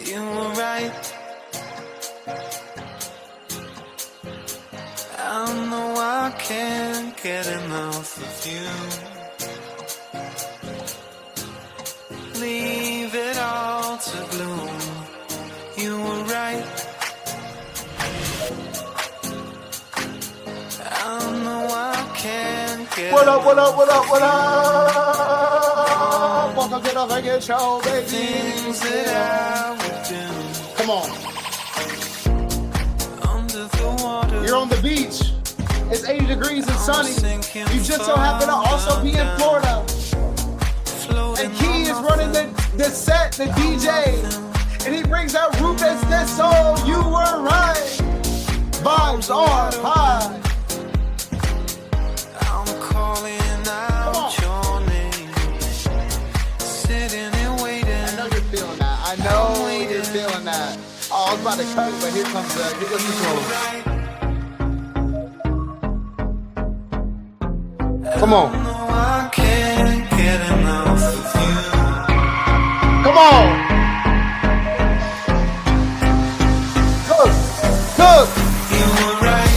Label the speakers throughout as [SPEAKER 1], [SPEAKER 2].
[SPEAKER 1] You were right. I know I can't get enough of you. Leave it all to gloom. You were right. I know I can't get
[SPEAKER 2] What up, what up, what up, what up? Welcome to the Vegas show, baby.
[SPEAKER 1] things that I would do.
[SPEAKER 2] Come on.
[SPEAKER 1] Under the water.
[SPEAKER 2] You're on the beach. It's 80 degrees and sunny. You just so happen to also be in Florida. And Key is running the set, the DJ. And he brings out Rufus This Soul. You were right. Vibes are high.
[SPEAKER 1] I'm calling out your name. Sitting and waiting.
[SPEAKER 2] I know you're feeling that. I know you're feeling that. Oh, I was about to cut it, but here comes the Come on.
[SPEAKER 1] I can't get enough of you.
[SPEAKER 2] Come on. Cook.
[SPEAKER 1] You were right.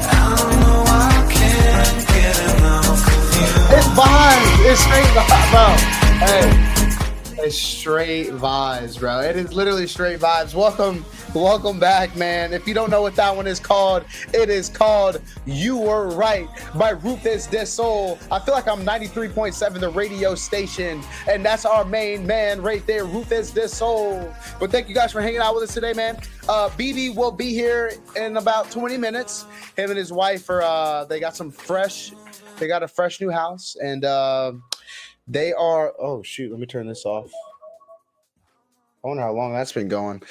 [SPEAKER 1] I know I can't get enough of you.
[SPEAKER 2] It's vibes. It's straight vibes, bro. Hey. It's straight vibes, bro. It is literally straight vibes. Welcome back, man. If you don't know what that one is called, it is called You Were Right by Rufus This Soul. I feel like I'm 93.7, the radio station, and that's our main man right there, Rufus This Soul. But thank you guys for hanging out with us today, man. BB will be here in about 20 minutes. Him and his wife they got a fresh new house, and they are, oh shoot, let me turn this off. I wonder how long that's been going.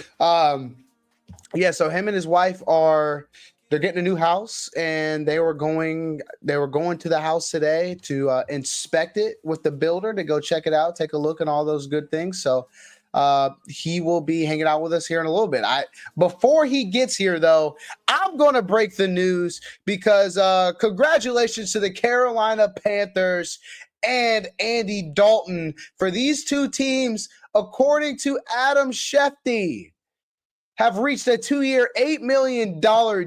[SPEAKER 2] Yeah, so him and his wife they're getting a new house, and they were going to the house today to inspect it with the builder, to go check it out, take a look and all those good things. So he will be hanging out with us here in a little bit. Before he gets here, though, I'm going to break the news because congratulations to the Carolina Panthers and Andy Dalton. For these two teams, according to Adam Schefter, have reached a 2-year, $8 million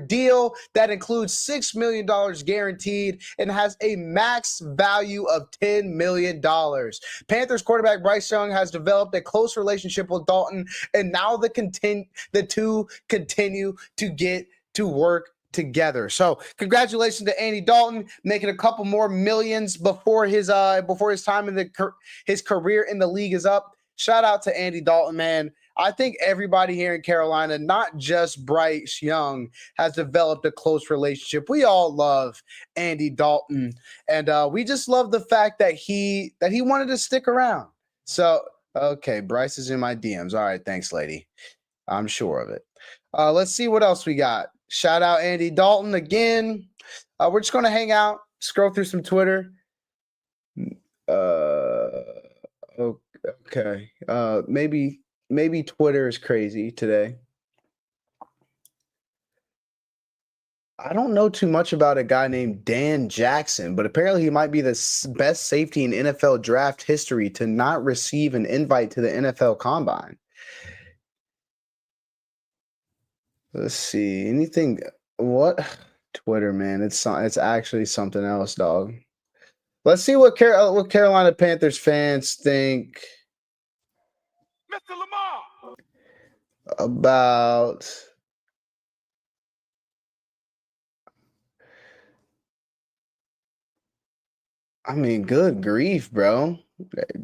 [SPEAKER 2] deal that includes $6 million guaranteed and has a max value of $10 million. Panthers quarterback Bryce Young has developed a close relationship with Dalton, and now the two continue to get to work together. So congratulations to Andy Dalton, making a couple more millions before his time in his career in the league is up. Shout out to Andy Dalton, man. I think everybody here in Carolina, not just Bryce Young, has developed a close relationship. We all love Andy Dalton, and we just love the fact that he wanted to stick around. So, okay, Bryce is in my DMs. All right, thanks, lady. I'm sure of it. Let's see what else we got. Shout out Andy Dalton again. We're just going to hang out, scroll through some Twitter. Okay. Maybe Twitter is crazy today. I don't know too much about a guy named Dan Jackson, but apparently he might be the best safety in NFL draft history to not receive an invite to the NFL Combine. Let's see. Anything? What? Twitter, man. It's actually something else, dog. Let's see what Carolina Panthers fans think
[SPEAKER 3] Mr. Lamar
[SPEAKER 2] about good grief, bro.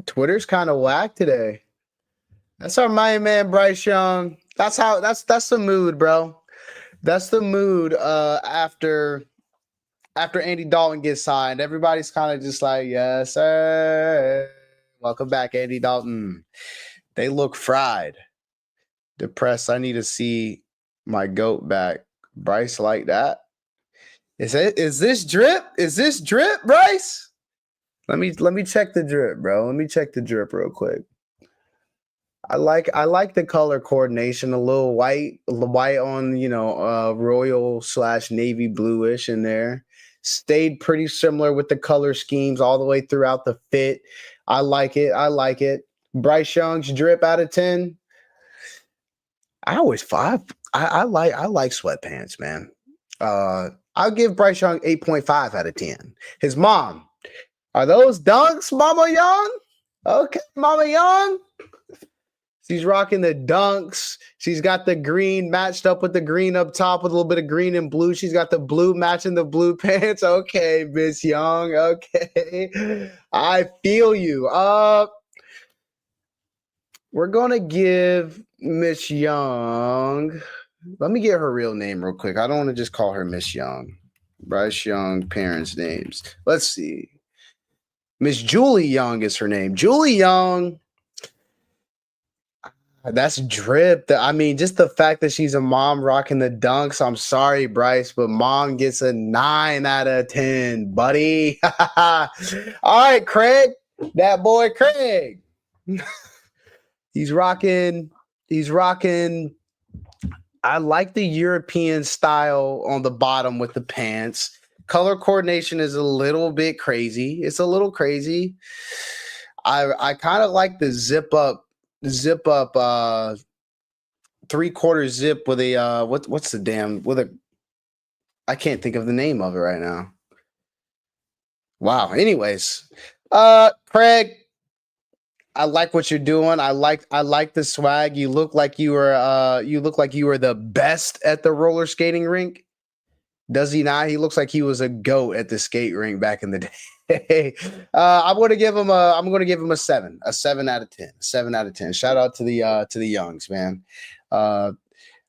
[SPEAKER 2] Twitter's kind of whack today. That's our main man, Bryce Young. That's the mood, bro. That's the mood after Andy Dalton gets signed. Everybody's kind of just like, yes, sir. Welcome back, Andy Dalton. They look fried. Depressed. I need to see my GOAT back. Bryce like that. Is this drip? Is this drip, Bryce? Let me check the drip, bro. Let me check the drip real quick. I like the color coordination, a little white on, royal / navy bluish in there. Stayed pretty similar with the color schemes all the way throughout the fit. I like it. I like it. Bryce Young's drip out of 10. I always five. I like sweatpants, man. I'll give Bryce Young 8.5 out of 10. His mom. Are those dunks, Mama Young? Okay, Mama Young. She's rocking the dunks. She's got the green matched up with the green up top with a little bit of green and blue. She's got the blue matching the blue pants. Okay, Miss Young. Okay. I feel you. We're gonna give Miss Young. Let me get her real name real quick. I don't want to just call her Miss Young. Bryce Young, parents' names. Let's see. Miss Julie Young is her name. Julie Young. That's drip. I mean, just the fact that she's a mom rocking the dunks. I'm sorry, Bryce, but mom gets a 9 out of 10, buddy. All right, Craig. That boy Craig. He's rocking. I like the European style on the bottom with the pants. Color coordination is a little bit crazy. It's a little crazy. I kind of like the zip up 3/4 zip with a what's the damn with a I can't think of the name of it right now. Wow. Anyways, Craig, I like what you're doing. I like the swag. You look like you were the best at the roller skating rink. Does he not? He looks like he was a goat at the skate rink back in the day. I'm gonna give him a 7. A 7 out of 10. 7 out of 10. Shout out to the Youngs, man.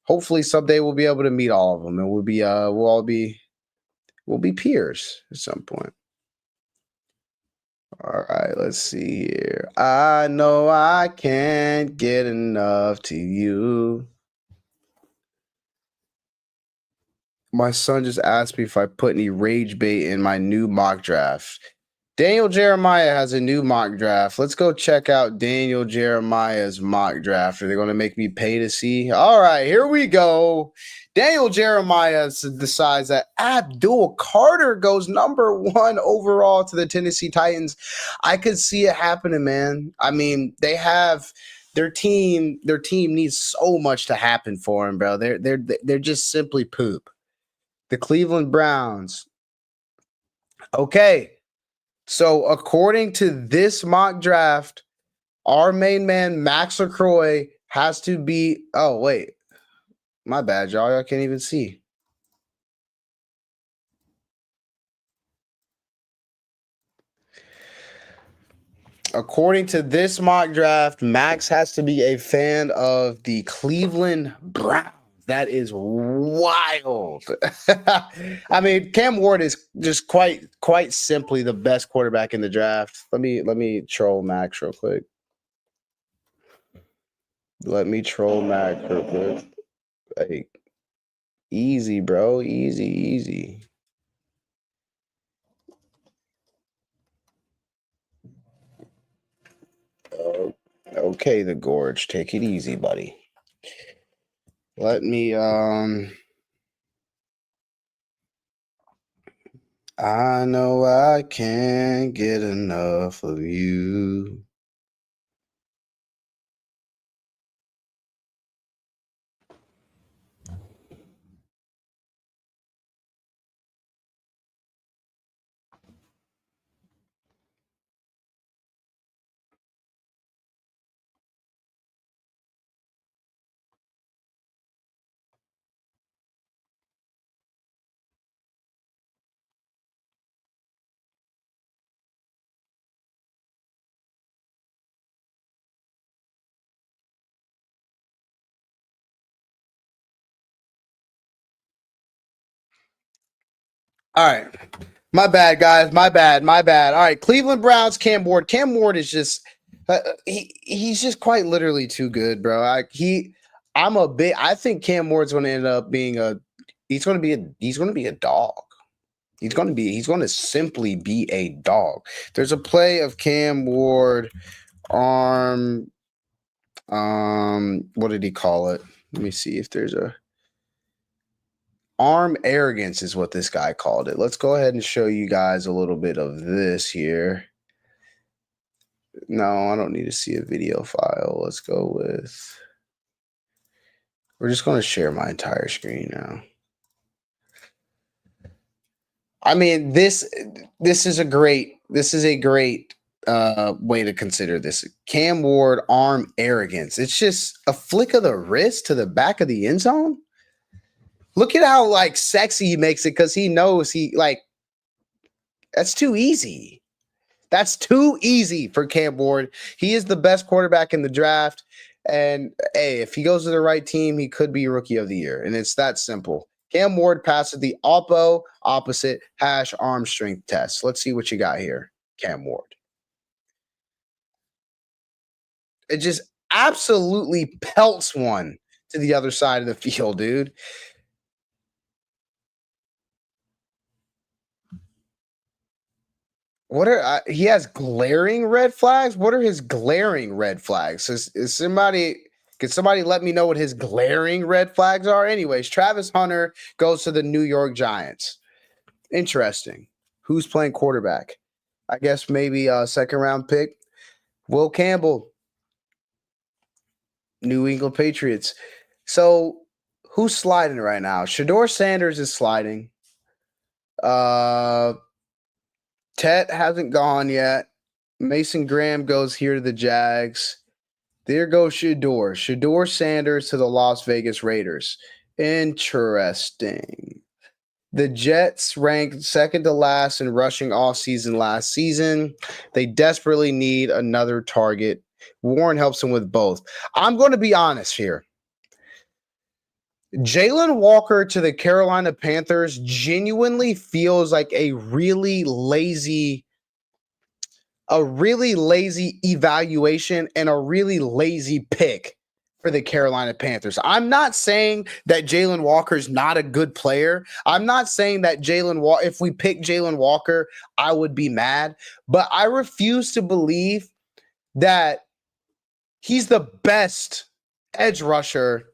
[SPEAKER 2] Hopefully someday we'll be able to meet all of them and we'll be peers at some point. All right, let's see here. I know I can't get enough to you. My son just asked me if I put any rage bait in my new mock draft. Daniel Jeremiah has a new mock draft. Let's go check out Daniel Jeremiah's mock draft. Are they going to make me pay to see? All right, here we go. Daniel Jeremiah decides that Abdul Carter goes number 1 overall to the Tennessee Titans. I could see it happening, man. I mean, they have their team needs so much to happen for him, bro. They're just simply poop. The Cleveland Browns. Okay. So according to this mock draft, our main man, Max LaCroix, has to be – oh, wait. My bad, y'all. Y'all can't even see. According to this mock draft, Max has to be a fan of the Cleveland Browns. That is wild. I mean, Cam Ward is just quite simply the best quarterback in the draft. Let me troll Max real quick. Like, easy, bro. Easy. Okay, the Gorge. Take it easy, buddy. Let me I know I can't get enough of you. All right. My bad, guys. My bad. All right. Cleveland Browns, Cam Ward. Cam Ward is just he's just quite literally too good, bro. I think Cam Ward's going to end up being he's going to be a dog. He's going to simply be a dog. There's a play of Cam Ward arm what did he call it? Let me see if there's a Arm arrogance is what this guy called it. Let's go ahead and show you guys a little bit of this here. No, I don't need to see a video file. Let's go with, we're just going to share my entire screen now. I mean, this is a great way to consider this. Cam Ward arm arrogance. It's just a flick of the wrist to the back of the end zone. Look at how like sexy he makes it, because he knows that's too easy. That's too easy for Cam Ward. He is the best quarterback in the draft. And hey, if he goes to the right team, he could be Rookie of the Year. And it's that simple. Cam Ward passes the opposite hash arm strength test. Let's see what you got here, Cam Ward. It just absolutely pelts one to the other side of the field, dude. He has glaring red flags? What are his glaring red flags? Can somebody let me know what his glaring red flags are? Anyways, Travis Hunter goes to the New York Giants. Interesting. Who's playing quarterback? I guess maybe a second round pick. Will Campbell, New England Patriots. So who's sliding right now? Shedeur Sanders is sliding. Tet hasn't gone yet. Mason Graham goes here to the Jags. There goes Shedeur. Shedeur Sanders to the Las Vegas Raiders. Interesting. The Jets ranked second to last in rushing all season last season. They desperately need another target. Warren helps them with both. I'm going to be honest here. Jalen Walker to the Carolina Panthers genuinely feels like a really lazy evaluation and a really lazy pick for the Carolina Panthers. I'm not saying that Jalen Walker is not a good player. I'm not saying that if we pick Jalen Walker, I would be mad, but I refuse to believe that he's the best edge rusher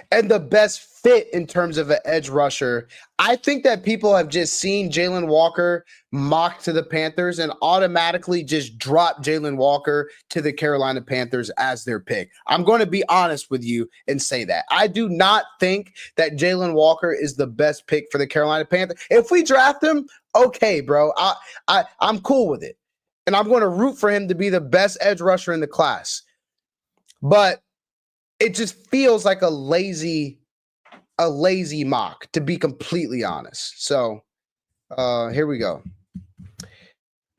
[SPEAKER 2] and the best fit in terms of an edge rusher. I think that people have just seen Jalen Walker mocked to the Panthers and automatically just drop Jalen Walker to the Carolina Panthers as their pick. I'm going to be honest with you and say that. I do not think that Jalen Walker is the best pick for the Carolina Panthers. If we draft him, okay, bro. I'm cool with it. And I'm going to root for him to be the best edge rusher in the class. But it just feels like a lazy mock, to be completely honest. So here we go.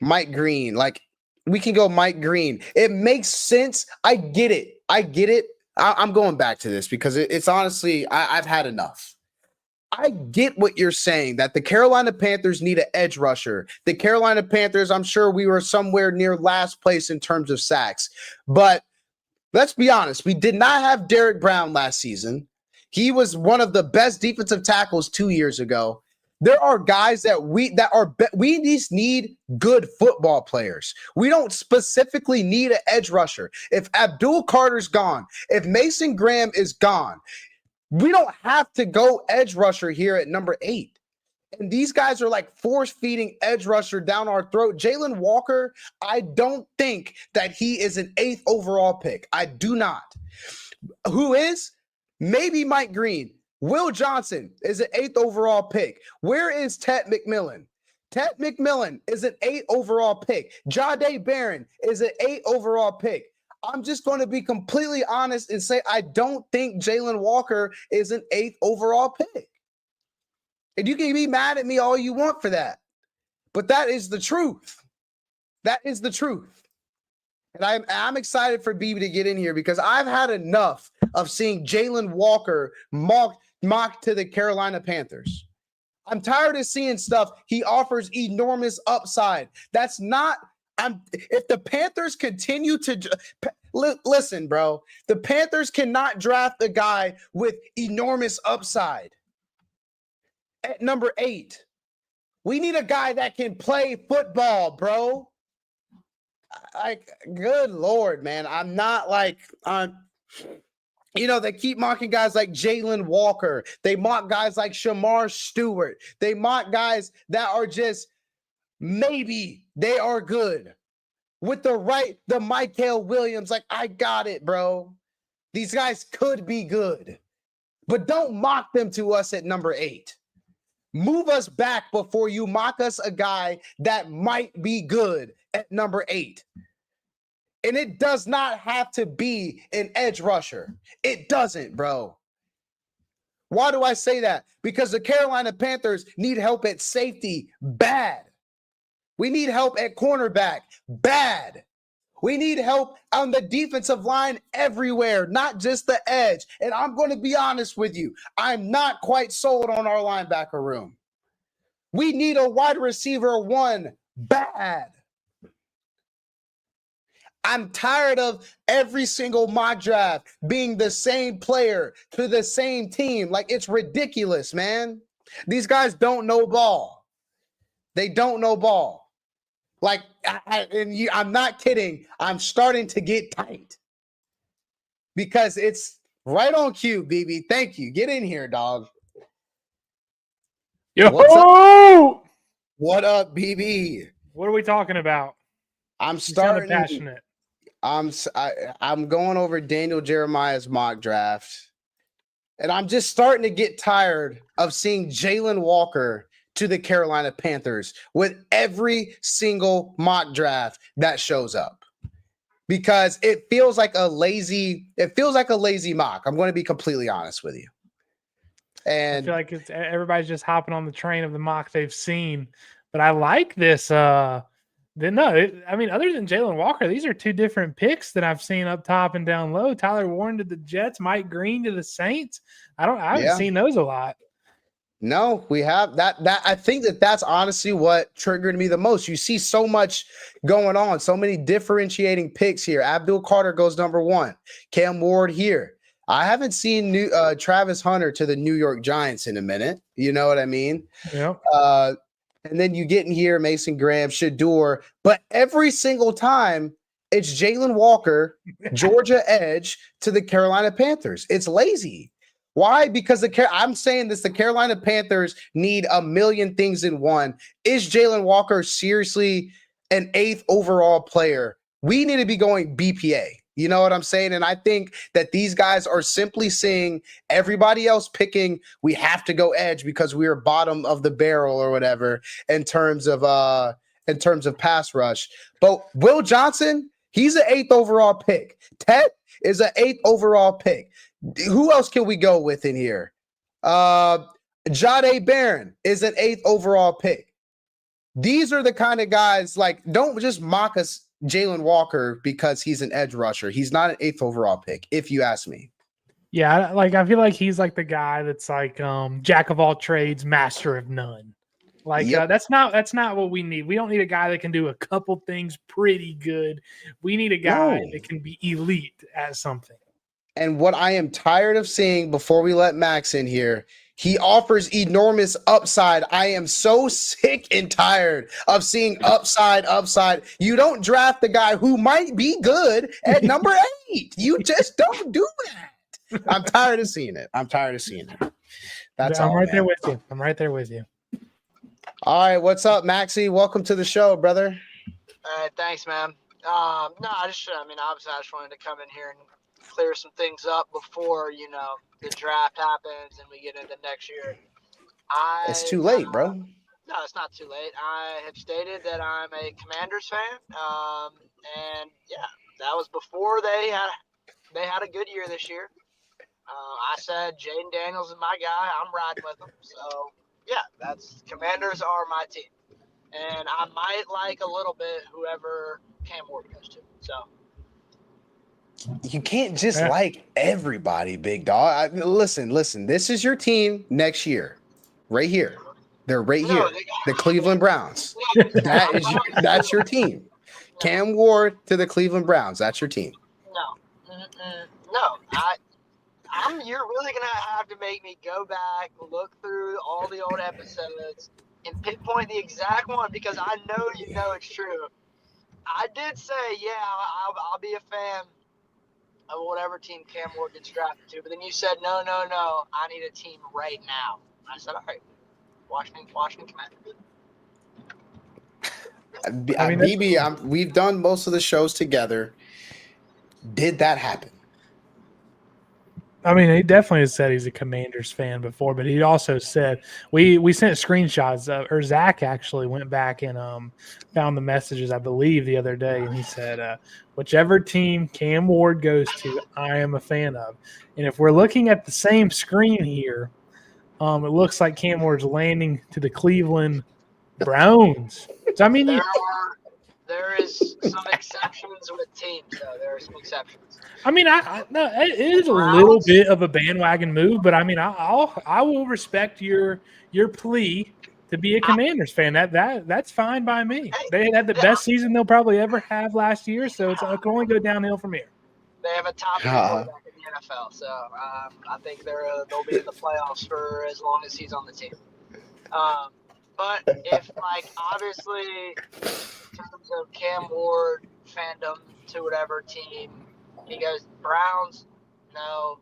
[SPEAKER 2] Mike Green. Like, we can go Mike Green. It makes sense. I get it. I'm going back to this because it's honestly, I've had enough. I get what you're saying, that the Carolina Panthers need an edge rusher. The Carolina Panthers, I'm sure we were somewhere near last place in terms of sacks. But let's be honest, we did not have Derrick Brown last season. He was one of the best defensive tackles 2 years ago. There are guys that we just need good football players. We don't specifically need an edge rusher. If Abdul Carter's gone, if Mason Graham is gone, we don't have to go edge rusher here at number 8. And these guys are like force-feeding edge rusher down our throat. Jalen Walker, I don't think that he is an 8th overall pick. I do not. Who is? Maybe Mike Green. Will Johnson is an 8th overall pick. Where is Tet McMillan? Tet McMillan is an 8th overall pick. Jahdae Barron is an 8th overall pick. I'm just going to be completely honest and say I don't think Jalen Walker is an 8th overall pick. And you can be mad at me all you want for that. But that is the truth. That is the truth. And I'm excited for BB to get in here because I've had enough of seeing Jalen Walker mocked to the Carolina Panthers. I'm tired of seeing stuff. He offers enormous upside. That's not if the Panthers continue to listen, bro, the Panthers cannot draft a guy with enormous upside. At number 8, we need a guy that can play football, bro. Like, good Lord, man. I'm not like, You know, they keep mocking guys like Jalen Walker. They mock guys like Shamar Stewart. They mock guys that are just maybe they are good. With the Michael Williams, like, I got it, bro. These guys could be good. But don't mock them to us at number 8. Move us back before you mock us a guy that might be good at number 8. And it does not have to be an edge rusher. It doesn't, bro. Why do I say that? Because the Carolina Panthers need help at safety bad. We need help at cornerback bad. We need help on the defensive line everywhere, not just the edge. And I'm going to be honest with you. I'm not quite sold on our linebacker room. We need a wide receiver 1 bad. I'm tired of every single mock draft being the same player to the same team. Like, it's ridiculous, man. These guys don't know ball. They don't know ball. Like, I'm not kidding. I'm starting to get tight because it's right on cue, BB. Thank you. Get in here, dog.
[SPEAKER 4] Yo!
[SPEAKER 2] What's up? What up, BB?
[SPEAKER 4] What are we talking about?
[SPEAKER 2] I'm starting.
[SPEAKER 4] Passionate.
[SPEAKER 2] I'm going over Daniel Jeremiah's mock draft, and I'm just starting to get tired of seeing Jalen Walker to the Carolina Panthers with every single mock draft that shows up, because it feels like a lazy mock. I'm going to be completely honest with you. And
[SPEAKER 4] I feel like everybody's just hopping on the train of the mock they've seen, but I like this. Other than Jalen Walker, these are 2 different picks that I've seen up top and down low. Tyler Warren to the Jets, Mike Green to the Saints. I haven't seen those a lot.
[SPEAKER 2] No, we have that. I think that's honestly what triggered me the most. You see so much going on, so many differentiating picks here. Abdul Carter goes number 1. Cam Ward here. I haven't seen Travis Hunter to the New York Giants in a minute. You know what I mean?
[SPEAKER 4] Yeah.
[SPEAKER 2] And then you get in here Mason Graham, Shedeur, but every single time it's Jalen Walker, Georgia edge to the Carolina Panthers. It's lazy. Why? Because I'm saying this, the Carolina Panthers need a million things in one. Is Jalen Walker seriously an 8th overall player? We need to be going BPA. You know what I'm saying? And I think that these guys are simply seeing everybody else picking, we have to go edge because we are bottom of the barrel or whatever in terms of pass rush. But Will Johnson, he's an 8th overall pick. Ted is an 8th overall pick. Who else can we go with in here? Jahdae Barron is an 8th overall pick. These are the kind of guys, like, don't just mock us Jalen Walker because he's an edge rusher. He's not an 8th overall pick, if you ask me.
[SPEAKER 4] Yeah, like, I feel like he's like the guy that's like jack of all trades, master of none. Like, that's not what we need. We don't need a guy that can do a couple things pretty good. We need a guy that can be elite at something.
[SPEAKER 2] And what I am tired of seeing, before we let Max in here, he offers enormous upside. I am so sick and tired of seeing upside. You don't draft the guy who might be good at number 8. You just don't do that. I'm tired of seeing it. That's all.
[SPEAKER 4] I'm right there with you.
[SPEAKER 2] All right, what's up, Maxie? Welcome to the show, brother.
[SPEAKER 5] Thanks, man. Obviously, I just wanted to come in here and clear some things up before, the draft happens and we get into next year.
[SPEAKER 2] It's too late, bro.
[SPEAKER 5] No, it's not too late. I have stated that I'm a Commanders fan. And yeah, that was before they had a good year this year. I said Jaden Daniels is my guy. I'm riding with him. So yeah, Commanders are my team. And I might like a little bit whoever Cam Ward goes to. So
[SPEAKER 2] you can't just like everybody, big dog. Listen. This is your team next year, right here. They're right here. The Cleveland Browns. That's your team. Cam Ward to the Cleveland Browns. That's your team.
[SPEAKER 5] No. You're really gonna have to make me go back, look through all the old episodes, and pinpoint the exact one because I know it's true. I did say, I'll be a fan whatever team Cam Ward gets drafted to. But then you said, no, I need a team right now. I said, all right, Washington Commanders.
[SPEAKER 4] I mean, that's
[SPEAKER 2] BB, we've done most of the shows together. Did that happen?
[SPEAKER 4] I mean, he definitely has said he's a Commanders fan before, but he also said we sent screenshots or Zach actually went back and found the messages, I believe, the other day, and he said, whichever team Cam Ward goes to, I am a fan of. And if we're looking at the same screen here, it looks like Cam Ward's landing to the Cleveland Browns. So I mean,
[SPEAKER 5] There is some exceptions with teams, though. There are some exceptions.
[SPEAKER 4] I mean, no, it is a little bit of a bandwagon move, but I mean, I will respect your plea to be a Commanders fan. That's fine by me. They had the best season they'll probably ever have last year, so it can only go downhill from here.
[SPEAKER 5] They have a top quarterback in the NFL, so I think they'll be in the playoffs for as long as he's on the team. But if, obviously, in terms of Cam Ward fandom to whatever team, he goes Browns, no.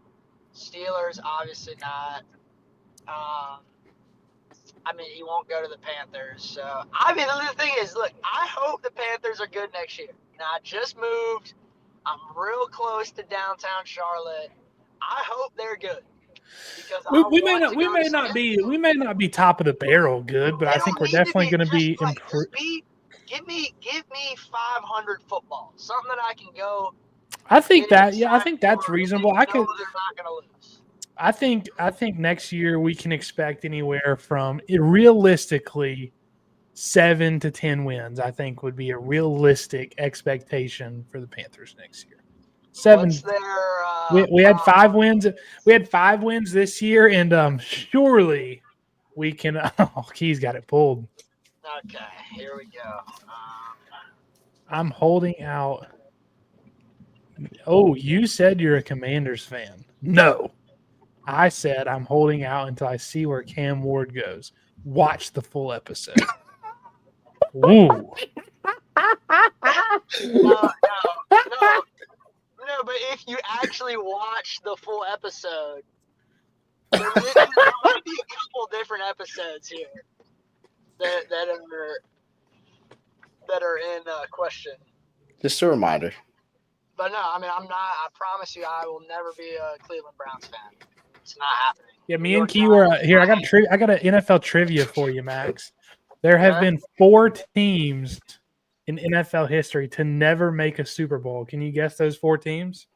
[SPEAKER 5] Steelers, obviously not. I mean, he won't go to the Panthers. So, I mean, the thing is, look, I hope the Panthers are good next year. Now, I just moved. I'm real close to downtown Charlotte. I hope they're good.
[SPEAKER 4] We may not be top of the barrel good, but I think we're definitely going to be improved.
[SPEAKER 5] Give me 500 football, something that I can go.
[SPEAKER 4] I think that's reasonable.
[SPEAKER 5] They're not going to lose.
[SPEAKER 4] I think next year we can expect anywhere from realistically 7 to 10 wins. I think would be a realistic expectation for the Panthers next year. 7. We had 5 wins. We had 5 wins this year, and surely we can. Oh, Key's got it pulled.
[SPEAKER 5] Okay, here we go.
[SPEAKER 4] I'm holding out. Oh, you said you're a Commanders fan. No, I said I'm holding out until I see where Cam Ward goes. Watch the full episode. Ooh.
[SPEAKER 5] No, but if you actually watch the full episode, there might be a couple different episodes here that are in question.
[SPEAKER 2] Just a reminder.
[SPEAKER 5] But no, I mean, I'm not. I promise you, I will never be a Cleveland Browns fan. It's not happening.
[SPEAKER 4] Yeah, me and Key were here. I got an NFL trivia for you, Max. There have been 4 teams in NFL history to never make a Super Bowl. Can you guess those 4 teams?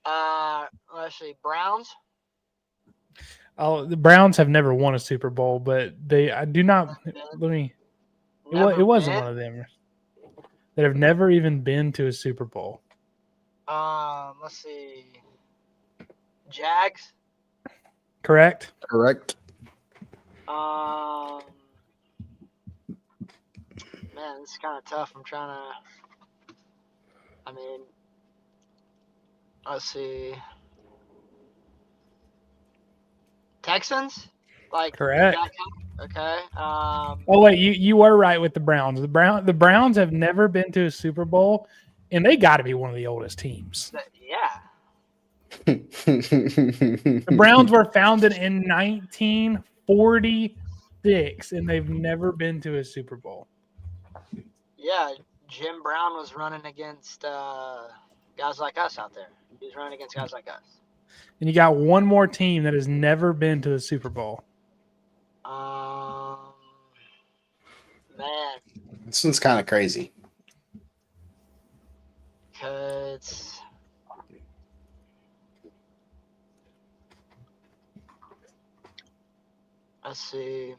[SPEAKER 5] Let's see. Browns.
[SPEAKER 4] Oh, the Browns have never won a Super Bowl, but I do not. Let me. It wasn't one of them that have never even been to a Super Bowl.
[SPEAKER 5] Let's see. Jags.
[SPEAKER 2] Correct.
[SPEAKER 5] Man, this is kind of tough. I'm trying to. I mean, let's see. Texans?
[SPEAKER 4] Correct.
[SPEAKER 5] Okay.
[SPEAKER 4] Oh wait, you were right with the Browns. The Browns have never been to a Super Bowl, and they got to be one of the oldest teams.
[SPEAKER 5] Yeah.
[SPEAKER 4] The Browns were founded in 1946, and they've never been to a Super Bowl.
[SPEAKER 5] Yeah, Jim Brown was running against guys like us out there. He was running against guys like us.
[SPEAKER 4] And you got one more team that has never been to the Super Bowl.
[SPEAKER 5] Man.
[SPEAKER 2] This one's kind of crazy.
[SPEAKER 5] Cause let's see.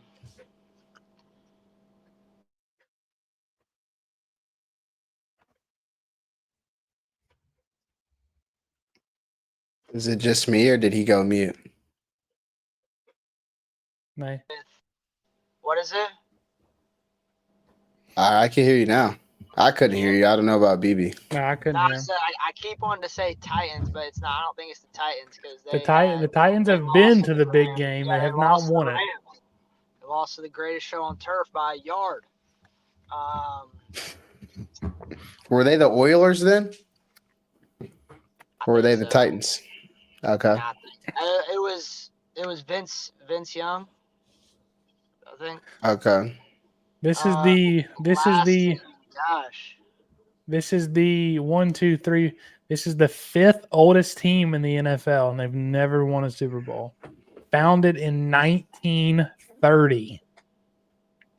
[SPEAKER 2] Is it just me or did he go mute?
[SPEAKER 4] No.
[SPEAKER 5] What is it?
[SPEAKER 2] I can hear you now. I couldn't hear you. I don't know about BB.
[SPEAKER 4] No, I couldn't
[SPEAKER 5] No,
[SPEAKER 4] hear.
[SPEAKER 5] I keep wanting to say Titans, but it's not. I don't think it's the Titans because
[SPEAKER 4] The Titans have been to the big game. They have not won it.
[SPEAKER 5] They lost to the greatest show on turf by a yard.
[SPEAKER 2] Were they the Oilers then? Or were they
[SPEAKER 5] think
[SPEAKER 2] the
[SPEAKER 5] so.
[SPEAKER 2] Titans? Okay.
[SPEAKER 5] Nah, it was Vince Young, I think.
[SPEAKER 2] Okay.
[SPEAKER 4] This is the
[SPEAKER 5] Gosh.
[SPEAKER 4] 1, 2, 3. This is the 5th oldest team in the NFL, and they've never won a Super Bowl. Founded in 1930.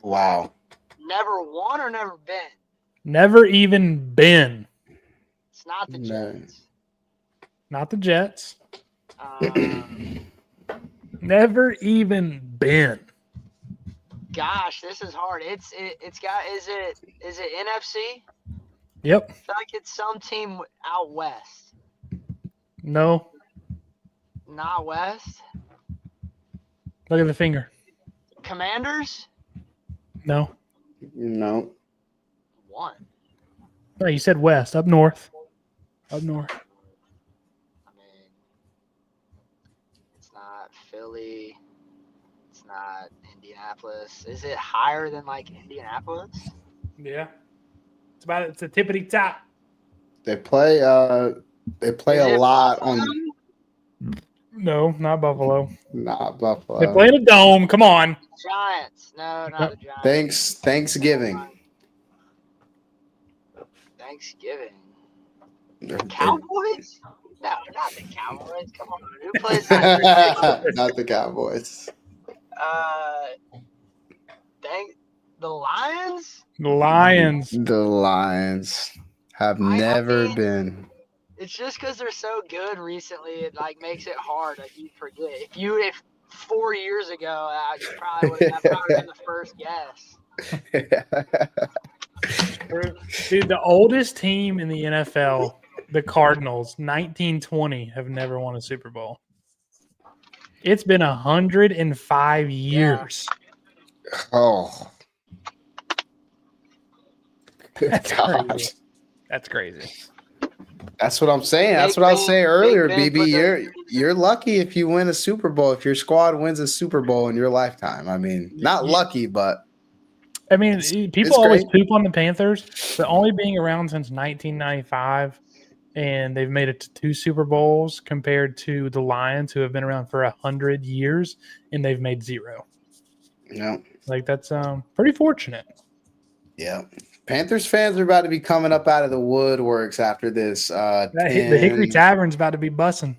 [SPEAKER 2] Wow.
[SPEAKER 5] Never won or never been?
[SPEAKER 4] Never even been.
[SPEAKER 5] It's not the
[SPEAKER 2] No.
[SPEAKER 5] Jets.
[SPEAKER 4] Not the Jets.
[SPEAKER 5] Um,
[SPEAKER 4] Never even been.
[SPEAKER 5] gosh, this is hard. It's got is it NFC?
[SPEAKER 4] Yep.
[SPEAKER 5] I feel like it's some team out west.
[SPEAKER 4] No.
[SPEAKER 5] Not west.
[SPEAKER 4] Look at the finger.
[SPEAKER 5] Commanders?
[SPEAKER 4] No.
[SPEAKER 2] No.
[SPEAKER 5] One.
[SPEAKER 4] No, you said west. Up north. Up north.
[SPEAKER 5] I mean, it's not Philly. It's not Indianapolis. Is it higher than like Indianapolis?
[SPEAKER 4] Yeah. It's a tippity top.
[SPEAKER 2] They play a lot on
[SPEAKER 4] No, not Buffalo.
[SPEAKER 2] not Buffalo.
[SPEAKER 4] They play in a dome. Come on.
[SPEAKER 5] Giants. No, not the Giants.
[SPEAKER 2] Thanksgiving.
[SPEAKER 5] Thanksgiving.
[SPEAKER 2] They're-
[SPEAKER 5] Cowboys? No, not the Cowboys. Come on. Who plays that?
[SPEAKER 2] Not the Cowboys.
[SPEAKER 5] The Lions?
[SPEAKER 4] The Lions.
[SPEAKER 2] The Lions have never
[SPEAKER 5] mean-
[SPEAKER 2] been.
[SPEAKER 5] It's just because they're so good recently, it like makes it hard. Like you forget. If 4 years ago, I probably would have been the first guess.
[SPEAKER 4] Dude, the oldest team in the NFL, the Cardinals, 1920, have never won a Super Bowl. It's been 105 years.
[SPEAKER 2] Oh. Good
[SPEAKER 4] That's
[SPEAKER 2] God.
[SPEAKER 4] crazy. That's crazy.
[SPEAKER 2] That's what I'm saying. That's
[SPEAKER 5] Big
[SPEAKER 2] what I was
[SPEAKER 5] Ben-
[SPEAKER 2] saying
[SPEAKER 5] Big
[SPEAKER 2] earlier,
[SPEAKER 5] Ben
[SPEAKER 2] BB.
[SPEAKER 5] put the-
[SPEAKER 2] You're lucky if you win a Super Bowl, if your squad wins a Super Bowl in your lifetime. I mean, not lucky, but
[SPEAKER 4] I mean, people
[SPEAKER 2] it's
[SPEAKER 4] always
[SPEAKER 2] great.
[SPEAKER 4] poop on the Panthers, but only being around since 1995, and they've made it to 2 Super Bowls compared to the Lions, who have been around for 100 years, and they've made 0.
[SPEAKER 2] no.
[SPEAKER 4] Like, that's pretty fortunate.
[SPEAKER 2] Yeah. Panthers fans are about to be coming up out of the woodworks after this.
[SPEAKER 4] The Hickory Tavern's about to be bussing,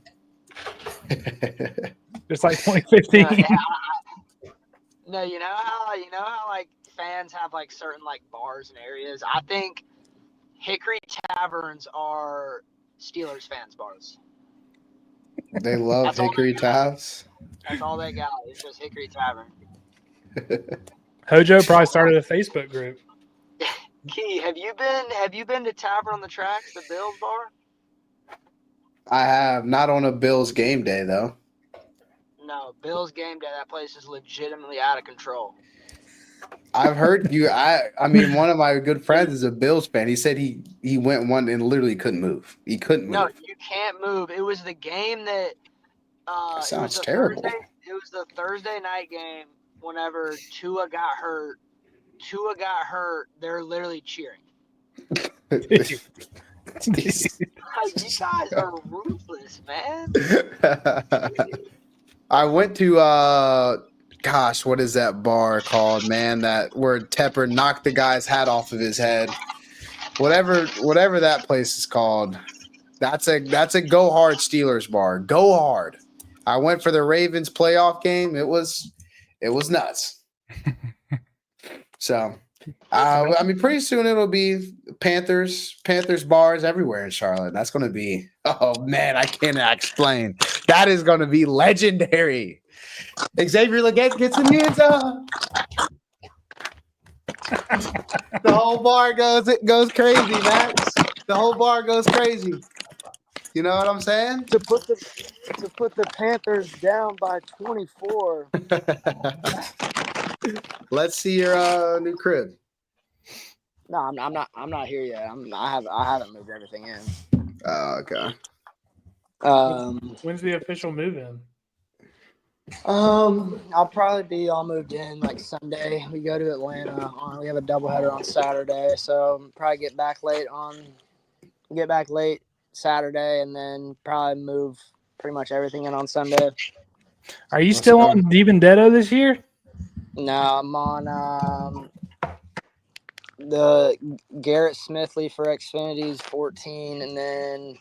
[SPEAKER 4] just like 2015.
[SPEAKER 5] No, you know how like fans have like certain like bars and areas. I think Hickory Taverns are Steelers fans' bars.
[SPEAKER 2] They love
[SPEAKER 5] That's all
[SPEAKER 2] Hickory
[SPEAKER 5] they got.
[SPEAKER 2] Tavs.
[SPEAKER 5] That's all they got. It's just Hickory Tavern.
[SPEAKER 4] Hojo probably started a Facebook group.
[SPEAKER 5] Key, have you been to Tavern on the Tracks, the Bills bar?
[SPEAKER 2] I have not on a Bills game day though.
[SPEAKER 5] No, Bills game day. That place is legitimately out of control.
[SPEAKER 2] I've heard you. I mean, one of my good friends is a Bills fan. He said he went one and literally couldn't move. He couldn't
[SPEAKER 5] No,
[SPEAKER 2] move.
[SPEAKER 5] you can't move. It was the game that.
[SPEAKER 2] That sounds
[SPEAKER 5] it was the
[SPEAKER 2] terrible.
[SPEAKER 5] It was the Thursday night game. Whenever Tua got hurt, they're literally cheering. Like, you guys are ruthless, man.
[SPEAKER 2] I went to gosh, what is that bar called, man? That where Tepper knocked the guy's hat off of his head. Whatever that place is called. That's a go hard Steelers bar. Go hard. I went for the Ravens playoff game. It was nuts. So I mean, pretty soon it'll be Panthers bars everywhere in Charlotte. That's going to be, oh man, I cannot explain. That is going to be legendary. Xavier Legette gets in the end zone. The whole bar goes crazy, Max. The whole bar goes crazy. You know what I'm saying?
[SPEAKER 5] To put the Panthers down by 24.
[SPEAKER 2] Let's see your new crib.
[SPEAKER 5] No, I'm not here yet. I haven't moved everything in.
[SPEAKER 2] Oh, okay.
[SPEAKER 4] When's the official move in?
[SPEAKER 5] I'll probably be all moved in like Sunday. We go to Atlanta. We have a doubleheader on Saturday, so probably get back late Saturday, and then probably move pretty much everything in on Sunday.
[SPEAKER 4] Are you still on DiBenedetto this year?
[SPEAKER 5] No, I'm on the Garrett Smithley for Xfinity's 14, and then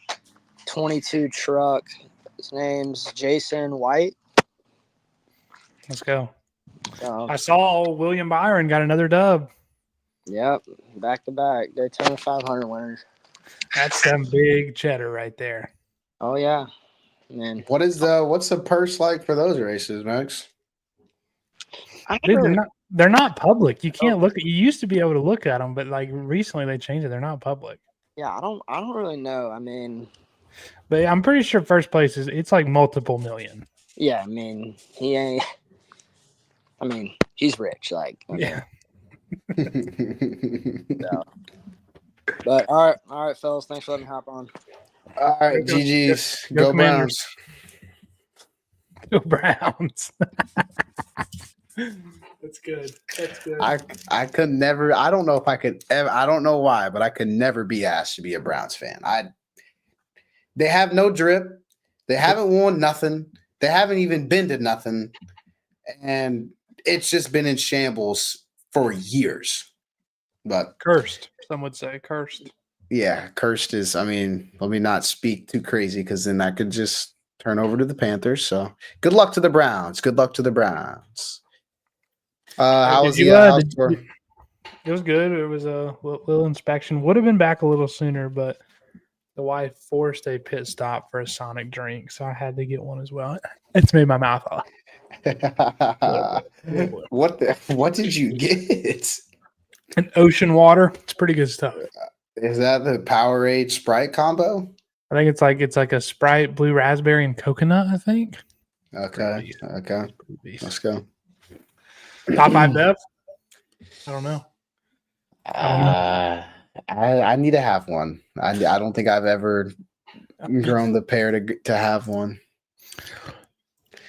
[SPEAKER 5] 22 truck. His name's Jason White.
[SPEAKER 4] Let's go.
[SPEAKER 5] So,
[SPEAKER 4] I saw William Byron got another dub.
[SPEAKER 5] yep, back to back Daytona 500 winners.
[SPEAKER 4] That's some big cheddar right there.
[SPEAKER 5] Oh yeah, man.
[SPEAKER 2] What's the purse like for those races, Max?
[SPEAKER 4] Dude, they're not public. You can't look at. You used to be able to look at them, but like recently they changed it. They're not public.
[SPEAKER 5] Yeah, I don't really know. I mean,
[SPEAKER 4] But I'm pretty sure first place it's like multiple million.
[SPEAKER 5] yeah, I mean he ain't. I mean he's rich, like
[SPEAKER 4] Yeah.
[SPEAKER 5] So. But all right, fellas. Thanks for letting me hop on.
[SPEAKER 2] All right, GG's.
[SPEAKER 4] Go
[SPEAKER 2] Go
[SPEAKER 4] Commanders.
[SPEAKER 2] Browns.
[SPEAKER 4] Go Browns. That's good. That's good.
[SPEAKER 2] I could never. I don't know if I could ever. I don't know why, but I could never be asked to be a Browns fan. They have no drip. They haven't won nothing. They haven't even been to nothing, and it's just been in shambles for years. But
[SPEAKER 4] Cursed. Some would say cursed.
[SPEAKER 2] yeah, cursed is. I mean, let me not speak too crazy because then I could just turn over to the Panthers. So good luck to the Browns. Good luck to the Browns. How was
[SPEAKER 4] Did
[SPEAKER 2] the
[SPEAKER 4] you,
[SPEAKER 2] house
[SPEAKER 4] did
[SPEAKER 2] tour?
[SPEAKER 4] you- It was good. It was a little inspection. Would have been back a little sooner, but the wife forced a pit stop for a Sonic drink, so I had to get one as well. It's made my mouth off.
[SPEAKER 2] What did you get?
[SPEAKER 4] And ocean water. It's pretty good stuff.
[SPEAKER 2] Is that the Powerade Sprite combo?
[SPEAKER 4] I think it's like a Sprite, blue raspberry, and coconut. I think.
[SPEAKER 2] Okay. Let's go.
[SPEAKER 4] Top 5 Bev. I don't know.
[SPEAKER 2] I need to have one. I don't think I've ever grown the pair to have one.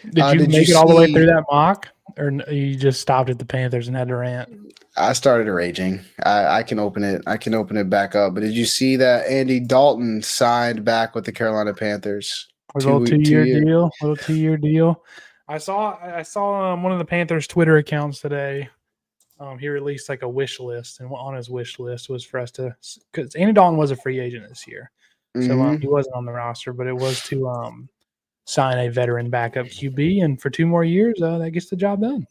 [SPEAKER 4] Did you make it all the way through that mock, or you just stopped at the Panthers and had to rant?
[SPEAKER 2] I started raging. I can open it. I can open it back up. But did you see that Andy Dalton signed back with the Carolina Panthers?
[SPEAKER 4] A little 2-year deal. I saw one of the Panthers Twitter accounts today. He released like a wish list, and on his wish list was for us to, because Andy Dalton was a free agent this year, so he wasn't on the roster, but it was to sign a veteran backup QB, and for 2 more years, that gets the job done.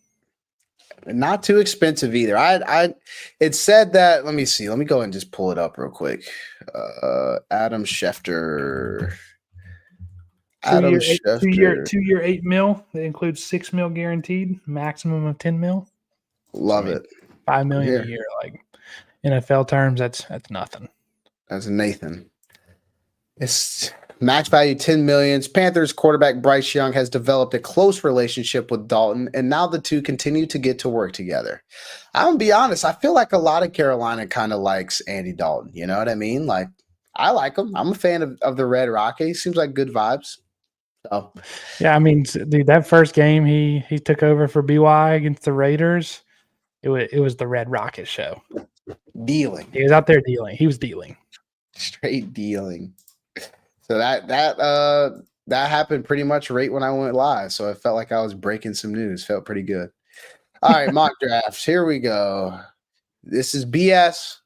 [SPEAKER 2] Not too expensive either. It said that. Let me see. Let me go and just pull it up real quick. Adam Schefter. Adam Schefter.
[SPEAKER 4] 2-year $8 million. That includes $6 million guaranteed, maximum of $10 million.
[SPEAKER 2] Love it.
[SPEAKER 4] $5 million a year, like NFL terms, that's nothing.
[SPEAKER 2] That's Nathan. It's match value $10 million. Panthers quarterback Bryce Young has developed a close relationship with Dalton, and now the two continue to get to work together. I'm gonna be honest. I feel like a lot of Carolina kind of likes Andy Dalton. You know what I mean? Like, I like him. I'm a fan of the Red Rocket. He seems like good vibes. So,
[SPEAKER 4] yeah, I mean, dude, that first game he took over for BY against the Raiders. It was the Red Rocket show.
[SPEAKER 2] Dealing.
[SPEAKER 4] He was out there dealing. He was dealing.
[SPEAKER 2] Straight dealing. So that happened pretty much right when I went live. So I felt like I was breaking some news. Felt pretty good. All right, mock drafts. Here we go. This is BS.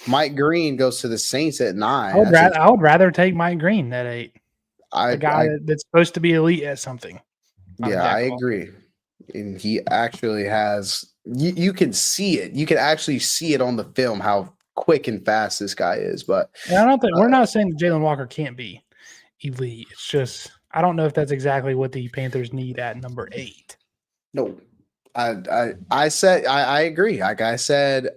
[SPEAKER 2] Mike Green goes to the Saints at 9.
[SPEAKER 4] I would rather take Mike Green at 8. A guy that's supposed to be elite at something.
[SPEAKER 2] Yeah, I agree. And he actually has. You can see it. You can actually see it on the film how quick and fast this guy is. But
[SPEAKER 4] and I don't think we're not saying that Jalen Walker can't be elite. It's just I don't know if that's exactly what the Panthers need at number 8.
[SPEAKER 2] No, I said I agree. Like I said,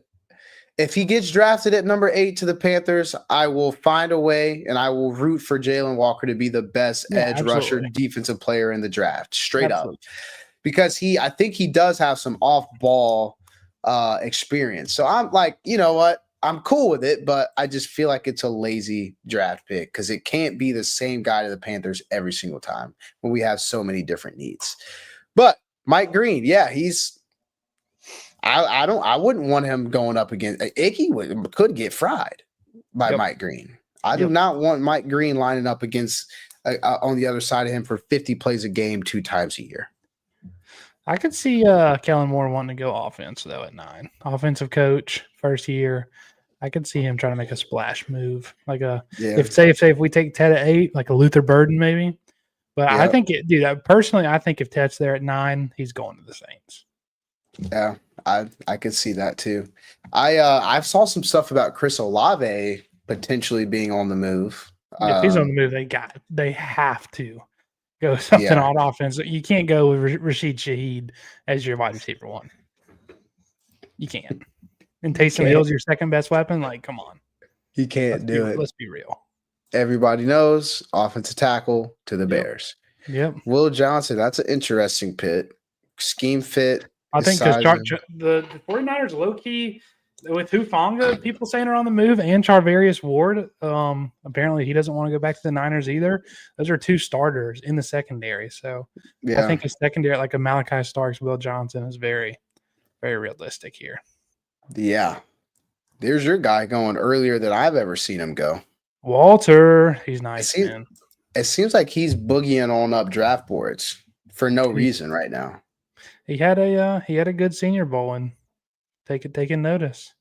[SPEAKER 2] if he gets drafted at number 8 to the Panthers, I will find a way and I will root for Jalen Walker to be the best edge rusher defensive player in the draft. Straight up. Because I think he does have some off-ball experience. So I'm like, you know what? I'm cool with it, but I just feel like it's a lazy draft pick because it can't be the same guy to the Panthers every single time when we have so many different needs. But Mike Green, yeah, I wouldn't want him going up against Icky could get fried by Mike Green. I do
[SPEAKER 4] Yep.
[SPEAKER 2] not want Mike Green lining up against on the other side of him for 50 plays a game 2 times a year.
[SPEAKER 4] I could see Kellen Moore wanting to go offense though at 9. Offensive coach, first year. I could see him trying to make a splash move, like if we take Ted at 8, like a Luther Burden maybe. But I think personally, I think if Ted's there at 9, he's going to the Saints.
[SPEAKER 2] Yeah, I could see that too. I saw some stuff about Chris Olave potentially being on the move.
[SPEAKER 4] If he's on the move, they have to go something on offense. You can't go with Rashid Shaheed as your wide receiver 1. You can't. And Taysom Hill's your second best weapon. Like, come on,
[SPEAKER 2] he can't do it.
[SPEAKER 4] Let's be real.
[SPEAKER 2] Everybody knows offensive tackle to the Bears.
[SPEAKER 4] Yep.
[SPEAKER 2] Will Johnson, that's an interesting pick. Scheme fit.
[SPEAKER 4] I think because the 49ers low key with Hufanga, people saying are on the move, and Charvarius Ward. Apparently he doesn't want to go back to the Niners either. Those are 2 starters in the secondary. So I think a secondary like a Malachi Starks, Will Johnson is very, very realistic here.
[SPEAKER 2] Yeah. There's your guy going earlier than I've ever seen him go.
[SPEAKER 4] Walter, he's nice, man.
[SPEAKER 2] It seems like he's boogieing on up draft boards for no reason right now.
[SPEAKER 4] He had a good Senior Bowl and taking notice.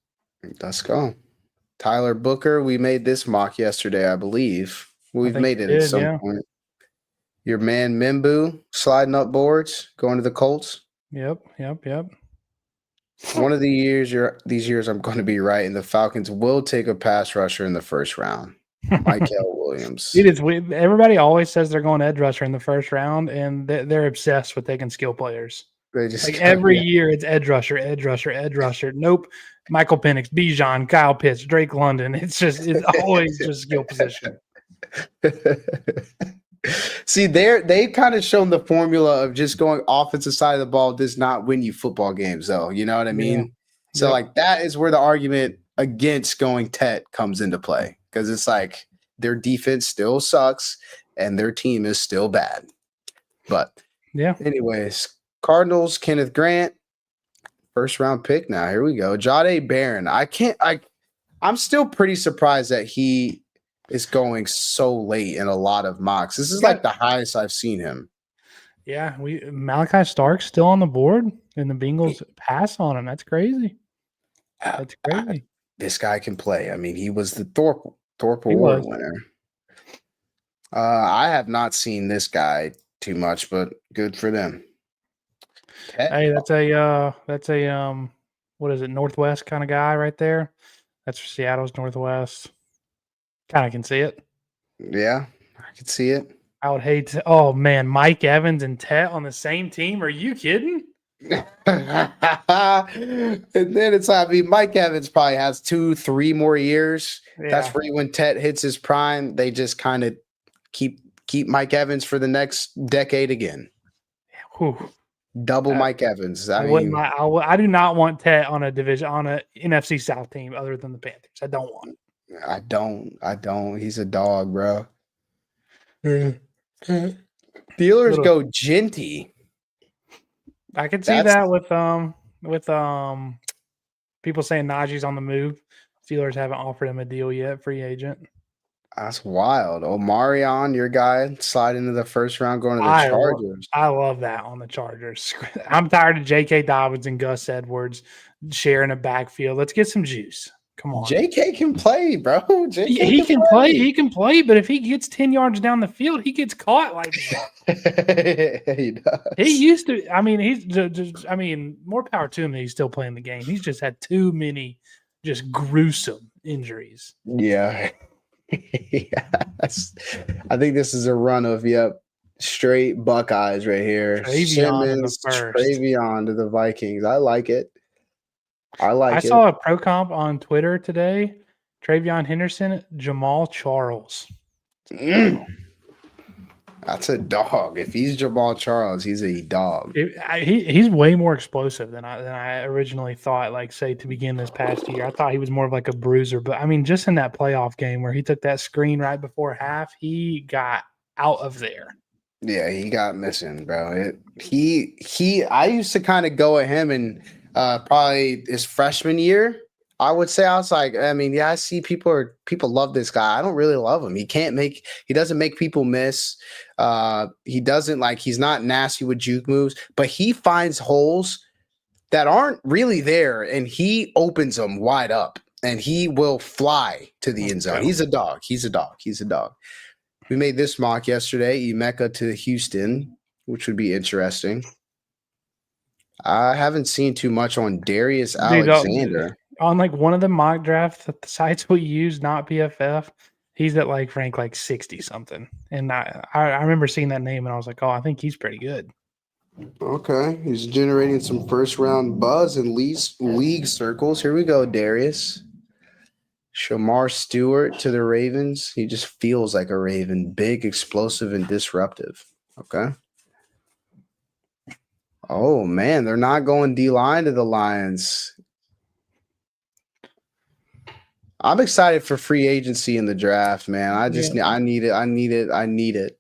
[SPEAKER 2] Let's go. Tyler Booker, we made this mock yesterday, I believe. We've made it at some point. Your man Mimbu sliding up boards, going to the Colts.
[SPEAKER 4] Yep.
[SPEAKER 2] One of these years I'm going to be right, and the Falcons will take a pass rusher in the first round. Michael Williams.
[SPEAKER 4] It is. Everybody always says they're going edge rusher in the first round, and they're obsessed with taking skill players.
[SPEAKER 2] They just
[SPEAKER 4] like every year, it's edge rusher. Nope. Michael Penix, Bijan, Kyle Pitts, Drake London. It's always just skill position.
[SPEAKER 2] See, they've kind of shown the formula of just going offensive side of the ball does not win you football games, though. You know what I mean? Yeah. So, like, that is where the argument against going Tet comes into play, because it's like their defense still sucks and their team is still bad. But, anyways, Cardinals, Kenneth Grant, first round pick now. Here we go. Jahdae Barron. I'm still pretty surprised that he is going so late in a lot of mocks. This is like the highest I've seen him.
[SPEAKER 4] Yeah, Malachi Starks still on the board, and the Bengals pass on him. That's crazy. That's crazy.
[SPEAKER 2] This guy can play. I mean, he was the Thorpe Award winner. I have not seen this guy too much, but good for them.
[SPEAKER 4] Hey, that's a what is it, Northwest kind of guy right there? That's for Seattle's Northwest. Kind of can see it.
[SPEAKER 2] Yeah, I can see it.
[SPEAKER 4] I would hate to. Oh man, Mike Evans and Tet on the same team? Are you kidding?
[SPEAKER 2] And then it's like, I mean, Mike Evans probably has 2-3 more years. Yeah. That's where when Tet hits his prime, they just kind of keep Mike Evans for the next decade again.
[SPEAKER 4] Whew.
[SPEAKER 2] Double Mike Evans. I
[SPEAKER 4] do not want Tet on a NFC South team other than the Panthers. I don't want it.
[SPEAKER 2] I don't. He's a dog, bro. Steelers go Genty.
[SPEAKER 4] I can see that with people saying Najee's on the move. Steelers haven't offered him a deal yet, free agent.
[SPEAKER 2] That's wild. Omarion, your guy, slide into the first round, going to the Chargers.
[SPEAKER 4] I love that on the Chargers. I'm tired of J.K. Dobbins and Gus Edwards sharing a backfield. Let's get some juice. Come on.
[SPEAKER 2] JK can play, bro.
[SPEAKER 4] He can play. He can play, but if he gets 10 yards down the field, he gets caught like that.
[SPEAKER 2] He does.
[SPEAKER 4] He used to. I mean, he's just. I mean, more power to him that he's still playing the game. He's just had too many just gruesome injuries.
[SPEAKER 2] Yeah. Yes. I think this is a run of straight Buckeyes right here. Travion to the Vikings. I like it. I
[SPEAKER 4] saw a pro comp on Twitter today. Travion Henderson, Jamal Charles.
[SPEAKER 2] That's a dog. If he's Jamal Charles, he's a dog.
[SPEAKER 4] He's way more explosive than I originally thought. Like, say, to begin this past year, I thought he was more of like a bruiser. But I mean, just in that playoff game where he took that screen right before half, he got out of there.
[SPEAKER 2] Yeah, he got missing, bro. I used to kind of go at him and probably his freshman year. I would say I was like, I mean, yeah, I see people love this guy. I don't really love him. He doesn't make people miss. He doesn't he's not nasty with juke moves, but he finds holes that aren't really there and he opens them wide up and he will fly to the end zone. He's a dog. We made this mock yesterday, Emeka to Houston, which would be interesting. I haven't seen too much on Darius Alexander.
[SPEAKER 4] On one of the mock drafts that the sites we use, not PFF, he's at rank 60 something. And I remember seeing that name and I was like, oh, I think he's pretty good.
[SPEAKER 2] Okay. He's generating some first round buzz in league circles. Here we go, Darius. Shamar Stewart to the Ravens. He just feels like a Raven. Big, explosive, and disruptive. Okay. Oh, man. They're not going D-line to the Lions. I'm excited for free agency in the draft, man. I need it.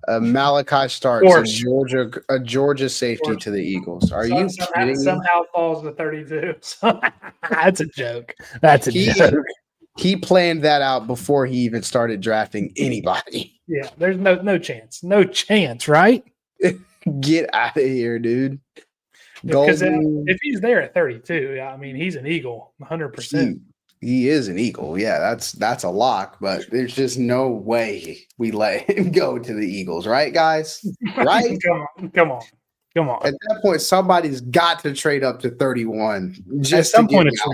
[SPEAKER 2] Malachi Starks, a Georgia safety to the Eagles. Are you kidding me?
[SPEAKER 4] Somehow falls to 32. That's a joke. Joke.
[SPEAKER 2] He planned that out before he even started drafting anybody.
[SPEAKER 4] Yeah, there's no chance. No chance, right?
[SPEAKER 2] Get out of here, dude.
[SPEAKER 4] Because if he's there at 32, I mean, he's an Eagle, 100%.
[SPEAKER 2] He is an Eagle. Yeah, that's a lock, but there's just no way we let him go to the Eagles, right, guys? Right?
[SPEAKER 4] Come on.
[SPEAKER 2] At that point, somebody's got to trade up to 31.
[SPEAKER 4] At some point, it's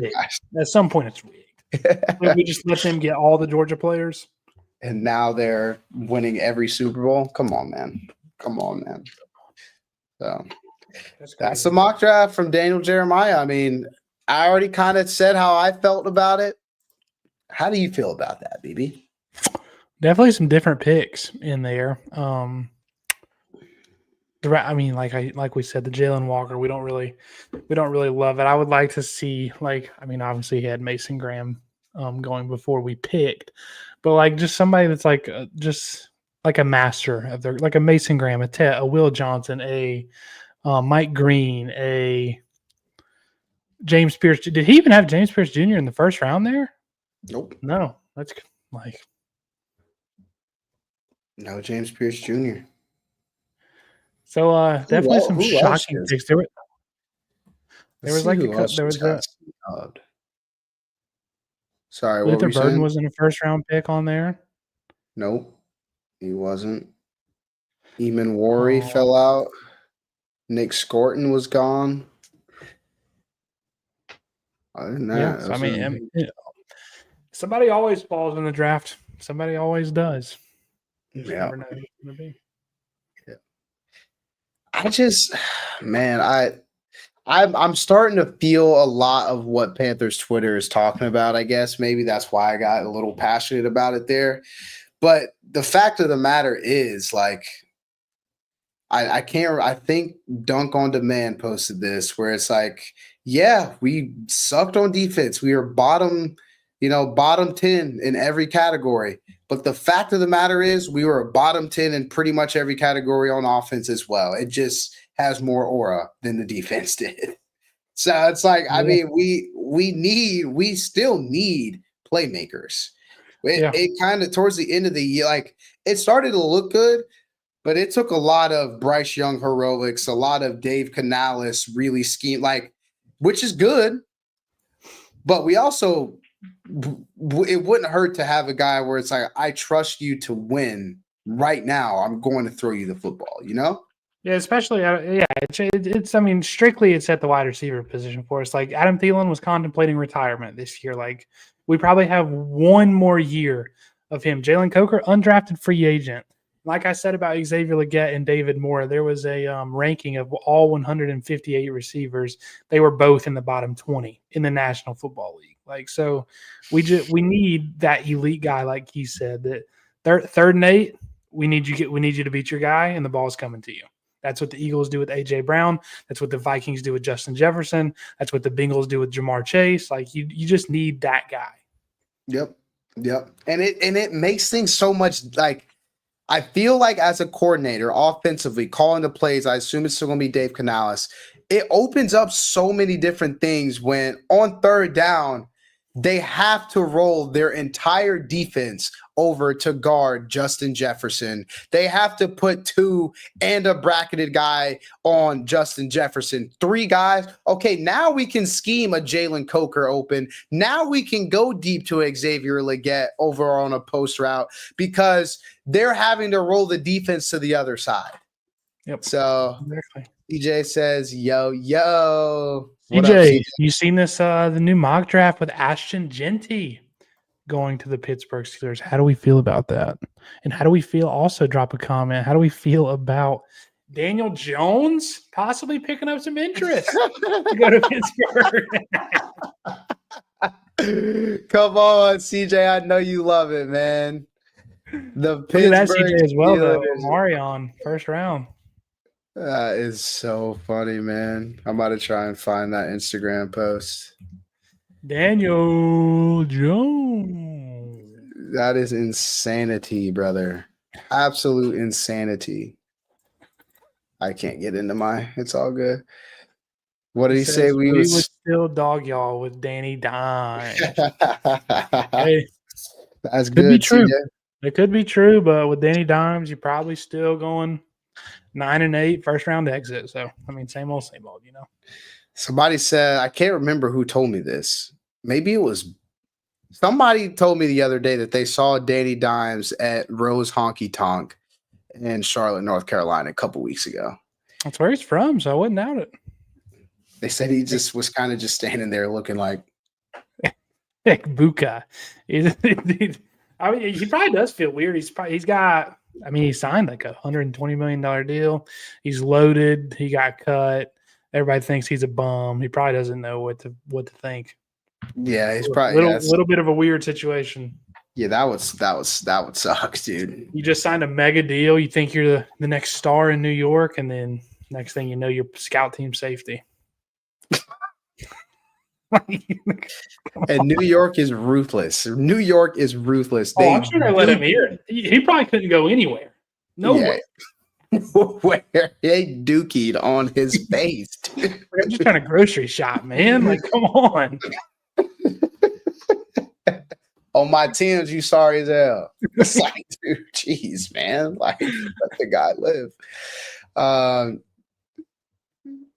[SPEAKER 4] rigged. We just let them get all the Georgia players.
[SPEAKER 2] And now they're winning every Super Bowl. Come on, man. So that's the mock draft from Daniel Jeremiah. I mean, I already kind of said how I felt about it. How do you feel about that, BB?
[SPEAKER 4] Definitely some different picks in there. I mean, like we said, the Jalen Walker, we don't really love it. I would like to see, obviously he had Mason Graham going before we picked, but just somebody that's just a master of their, a Mason Graham, a Will Johnson, a Mike Green, a James Pierce. Did he even have James Pierce Jr. in the first round there?
[SPEAKER 2] Nope.
[SPEAKER 4] No, that's
[SPEAKER 2] no James Pierce Jr.
[SPEAKER 4] So definitely some shocking picks. There was
[SPEAKER 2] sorry,
[SPEAKER 4] Luther Burden wasn't a first round pick on there.
[SPEAKER 2] Nope, he wasn't. Eamon Worry fell out. Nick Scorton was gone. Other than that,
[SPEAKER 4] I mean, somebody always falls in the draft. Somebody always does. You never know who's going to be.
[SPEAKER 2] I'm starting to feel a lot of what Panthers Twitter is talking about. I guess maybe that's why I got a little passionate about it there. But the fact of the matter is, I think Dunk on Demand posted this where it's yeah, we sucked on defense. We were bottom 10 in every category. But the fact of the matter is we were a bottom 10 in pretty much every category on offense as well. It just has more aura than the defense did. So it's I mean, we still need playmakers. It kind of towards the end of the year, it started to look good, but it took a lot of Bryce Young heroics, a lot of Dave Canales really scheme, which is good. But we also, it wouldn't hurt to have a guy where it's I trust you to win right now. I'm going to throw you the football,
[SPEAKER 4] Yeah, especially, it's I mean, strictly it's at the wide receiver position for us. Adam Thielen was contemplating retirement this year. We probably have one more year of him. Jalen Coker, undrafted free agent. Like I said about Xavier Legette and David Moore, there was a ranking of all 158 receivers. They were both in the bottom 20 in the National Football League. So we need that elite guy, like he said, that third and 8, we need you to beat your guy, and the ball's coming to you. That's what the Eagles do with A.J. Brown. That's what the Vikings do with Justin Jefferson. That's what the Bengals do with Jamar Chase. You just need that guy.
[SPEAKER 2] Yep. And it makes things so much I feel as a coordinator offensively calling the plays, I assume it's still going to be Dave Canales. It opens up so many different things when on third down, they have to roll their entire defense over to guard Justin Jefferson. They have to put 2 and a bracketed guy on Justin Jefferson. 3 guys. Okay, now we can scheme a Jalen Coker open. Now we can go deep to Xavier Legette over on a post route because they're having to roll the defense to the other side.
[SPEAKER 4] Yep.
[SPEAKER 2] So
[SPEAKER 4] Exactly.
[SPEAKER 2] CJ says, yo. What up,
[SPEAKER 4] CJ, you seen this the new mock draft with Ashton Genty going to the Pittsburgh Steelers? How do we feel about that? And how do we feel? Also, drop a comment. How do we feel about Daniel Jones possibly picking up some interest to go to Pittsburgh?
[SPEAKER 2] Come on, CJ. I know you love it, man. The
[SPEAKER 4] Look at that
[SPEAKER 2] Pittsburgh
[SPEAKER 4] CJ as well, though.
[SPEAKER 2] Steelers.
[SPEAKER 4] Marion, first round.
[SPEAKER 2] That is so funny, man. I'm about to try and find that Instagram post.
[SPEAKER 4] Daniel Jones.
[SPEAKER 2] That is insanity, brother. Absolute insanity. I can't get into my. It's all good. What did he say?
[SPEAKER 4] Says,
[SPEAKER 2] We
[SPEAKER 4] would
[SPEAKER 2] was.
[SPEAKER 4] still dog y'all with Danny Dimes. Hey,
[SPEAKER 2] That's
[SPEAKER 4] could
[SPEAKER 2] good.
[SPEAKER 4] be true.
[SPEAKER 2] CJ.
[SPEAKER 4] It could be true, but with Danny Dimes, you're probably still going 9-8 first round exit. So I mean, same old, you know.
[SPEAKER 2] Somebody said, I can't remember who told me this. Maybe it was somebody told me the other day that they saw Danny Dimes at Rose Honky Tonk in Charlotte, North Carolina a couple weeks ago.
[SPEAKER 4] That's where he's from, so I wouldn't doubt it.
[SPEAKER 2] They said he just was kind of just standing there looking like
[SPEAKER 4] Heck, Buka. I mean, he probably does feel weird. He signed like $120 million deal. He's loaded. He got cut. Everybody thinks he's a bum. He probably doesn't know what to think.
[SPEAKER 2] yeah, he's probably
[SPEAKER 4] little bit of a weird situation.
[SPEAKER 2] yeah, that would suck, dude.
[SPEAKER 4] You just signed a mega deal. You think you're the next star in New York, and then next thing you know, you're scout team safety.
[SPEAKER 2] And New York is ruthless. New York is ruthless.
[SPEAKER 4] I'm sure they let him here. He probably couldn't go anywhere. Nowhere.
[SPEAKER 2] Yeah. Where they dookied on his face. Dude.
[SPEAKER 4] I'm just trying to grocery shop, man. Like, come on.
[SPEAKER 2] On my Tim's, you sorry as hell. It's like, dude, jeez, man. Like, let the guy live.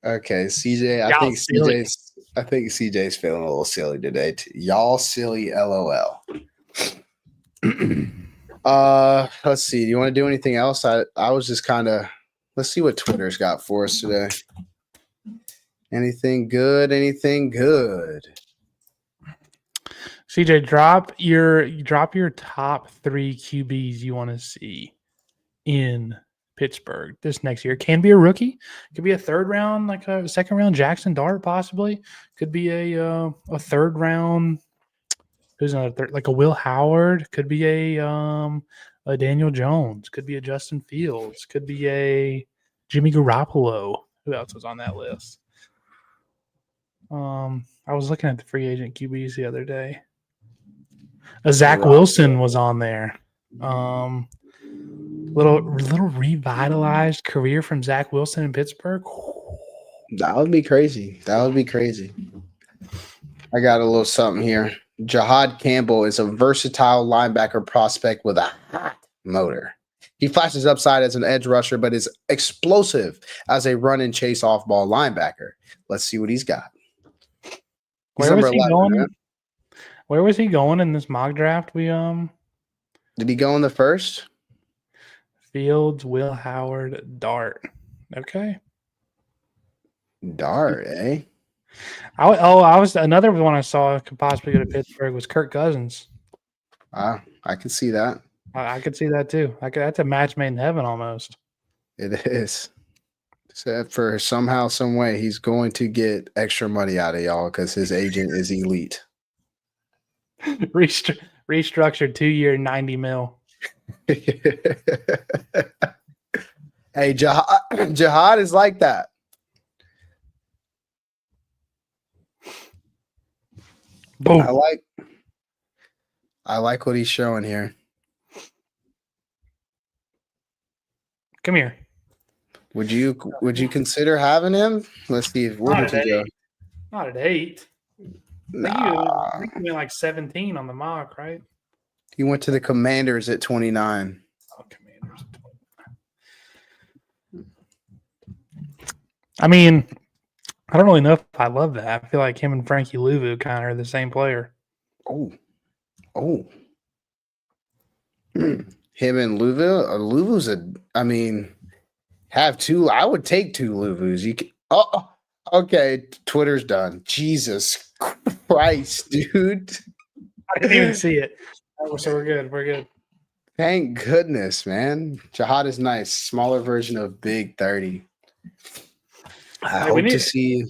[SPEAKER 2] Okay, CJ. I think CJ's feeling a little silly today. Y'all silly, LOL. Let's see. Do you want to do anything else? I was just kind of. Let's see what Twitter's got for us today. Anything good? Anything good?
[SPEAKER 4] CJ, drop your top 3 QBs you want to see in Pittsburgh this next year. Can be a rookie, could be a third round, like a second round Jackson Dart, possibly. Could be a third round. Who's another third? Like a Will Howard. Could be a Daniel Jones. Could be a Justin Fields. Could be a Jimmy Garoppolo. Who else was on that list? I was looking at the free agent QBs the other day. Zach Wilson was on there. Little revitalized career from Zach Wilson in Pittsburgh.
[SPEAKER 2] That would be crazy. I got a little something here. Jahad Campbell is a versatile linebacker prospect with a hot motor. He flashes upside as an edge rusher, but is explosive as a run and chase off ball linebacker. Let's see what he's got.
[SPEAKER 4] Where was he going in this mock draft?
[SPEAKER 2] Did he go in the first?
[SPEAKER 4] Fields, Will Howard, Dart. Okay.
[SPEAKER 2] Dart, eh?
[SPEAKER 4] I was another one I saw could possibly go to Pittsburgh was Kirk Cousins.
[SPEAKER 2] I can see that.
[SPEAKER 4] I could see that too. That's a match made in heaven almost.
[SPEAKER 2] It is. Except for somehow, some way, he's going to get extra money out of y'all because his agent is elite.
[SPEAKER 4] Restructured 2-year, $90 million.
[SPEAKER 2] Hey, Jihad is like that.
[SPEAKER 4] Boom.
[SPEAKER 2] I like what he's showing here.
[SPEAKER 4] Come here.
[SPEAKER 2] Would you consider having him? Let's see. Where did he go?
[SPEAKER 4] Not at 8.
[SPEAKER 2] Nah,
[SPEAKER 4] I think he went like 17 on the mock, right?
[SPEAKER 2] he went to the Commanders at 29.
[SPEAKER 4] Oh, Commanders. I mean, I don't really know if I love that. I feel like him and Frankie Louvu kind of are the same player.
[SPEAKER 2] Oh. Him and Louvu. Louvu's have two. I would take two Louvus. You can. Oh, okay. Twitter's done. Jesus Christ, dude.
[SPEAKER 4] I didn't even see it. Oh, so we're good. We're good.
[SPEAKER 2] Thank goodness, man. Jihad is nice. Smaller version of Big 30. I
[SPEAKER 4] Hey,
[SPEAKER 2] hope to see.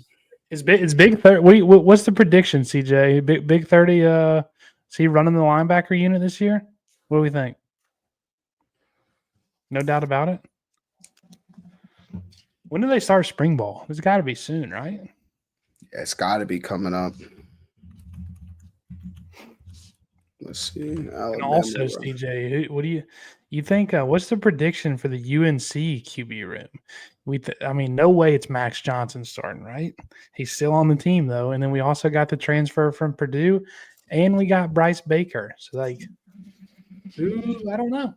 [SPEAKER 4] Is Big 30? What's the prediction, CJ? Big 30. Is he running the linebacker unit this year? What do we think? No doubt about it. When do they start spring ball? It's got to be soon, right?
[SPEAKER 2] Yeah, it's got to be coming up. Let's see.
[SPEAKER 4] And also, CJ, what do you think? What's the prediction for the UNC QB room? No way it's Max Johnson starting, right? He's still on the team though, and then we also got the transfer from Purdue, and we got Bryce Baker. So I don't know.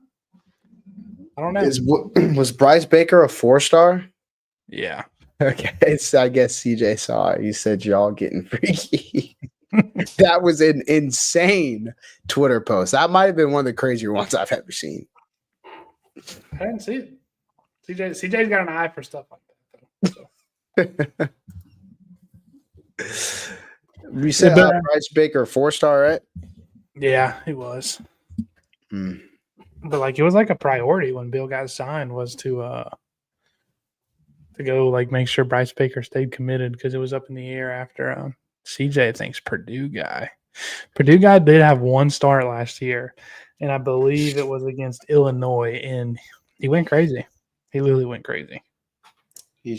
[SPEAKER 2] Was Bryce Baker a 4-star?
[SPEAKER 4] Yeah.
[SPEAKER 2] Okay, so I guess CJ saw it. You said y'all getting freaky. That was an insane Twitter post. That might have been one of the crazier ones I've ever seen.
[SPEAKER 4] I didn't see it. CJ's got an eye for stuff like that. So.
[SPEAKER 2] You said Bryce Baker 4-star, right?
[SPEAKER 4] Yeah, he was. But it was like a priority when Bill got signed was to go make sure Bryce Baker stayed committed because it was up in the air after CJ thinks Purdue guy. Purdue guy did have one start last year, and I believe it was against Illinois, and he went crazy. He literally went crazy.
[SPEAKER 2] He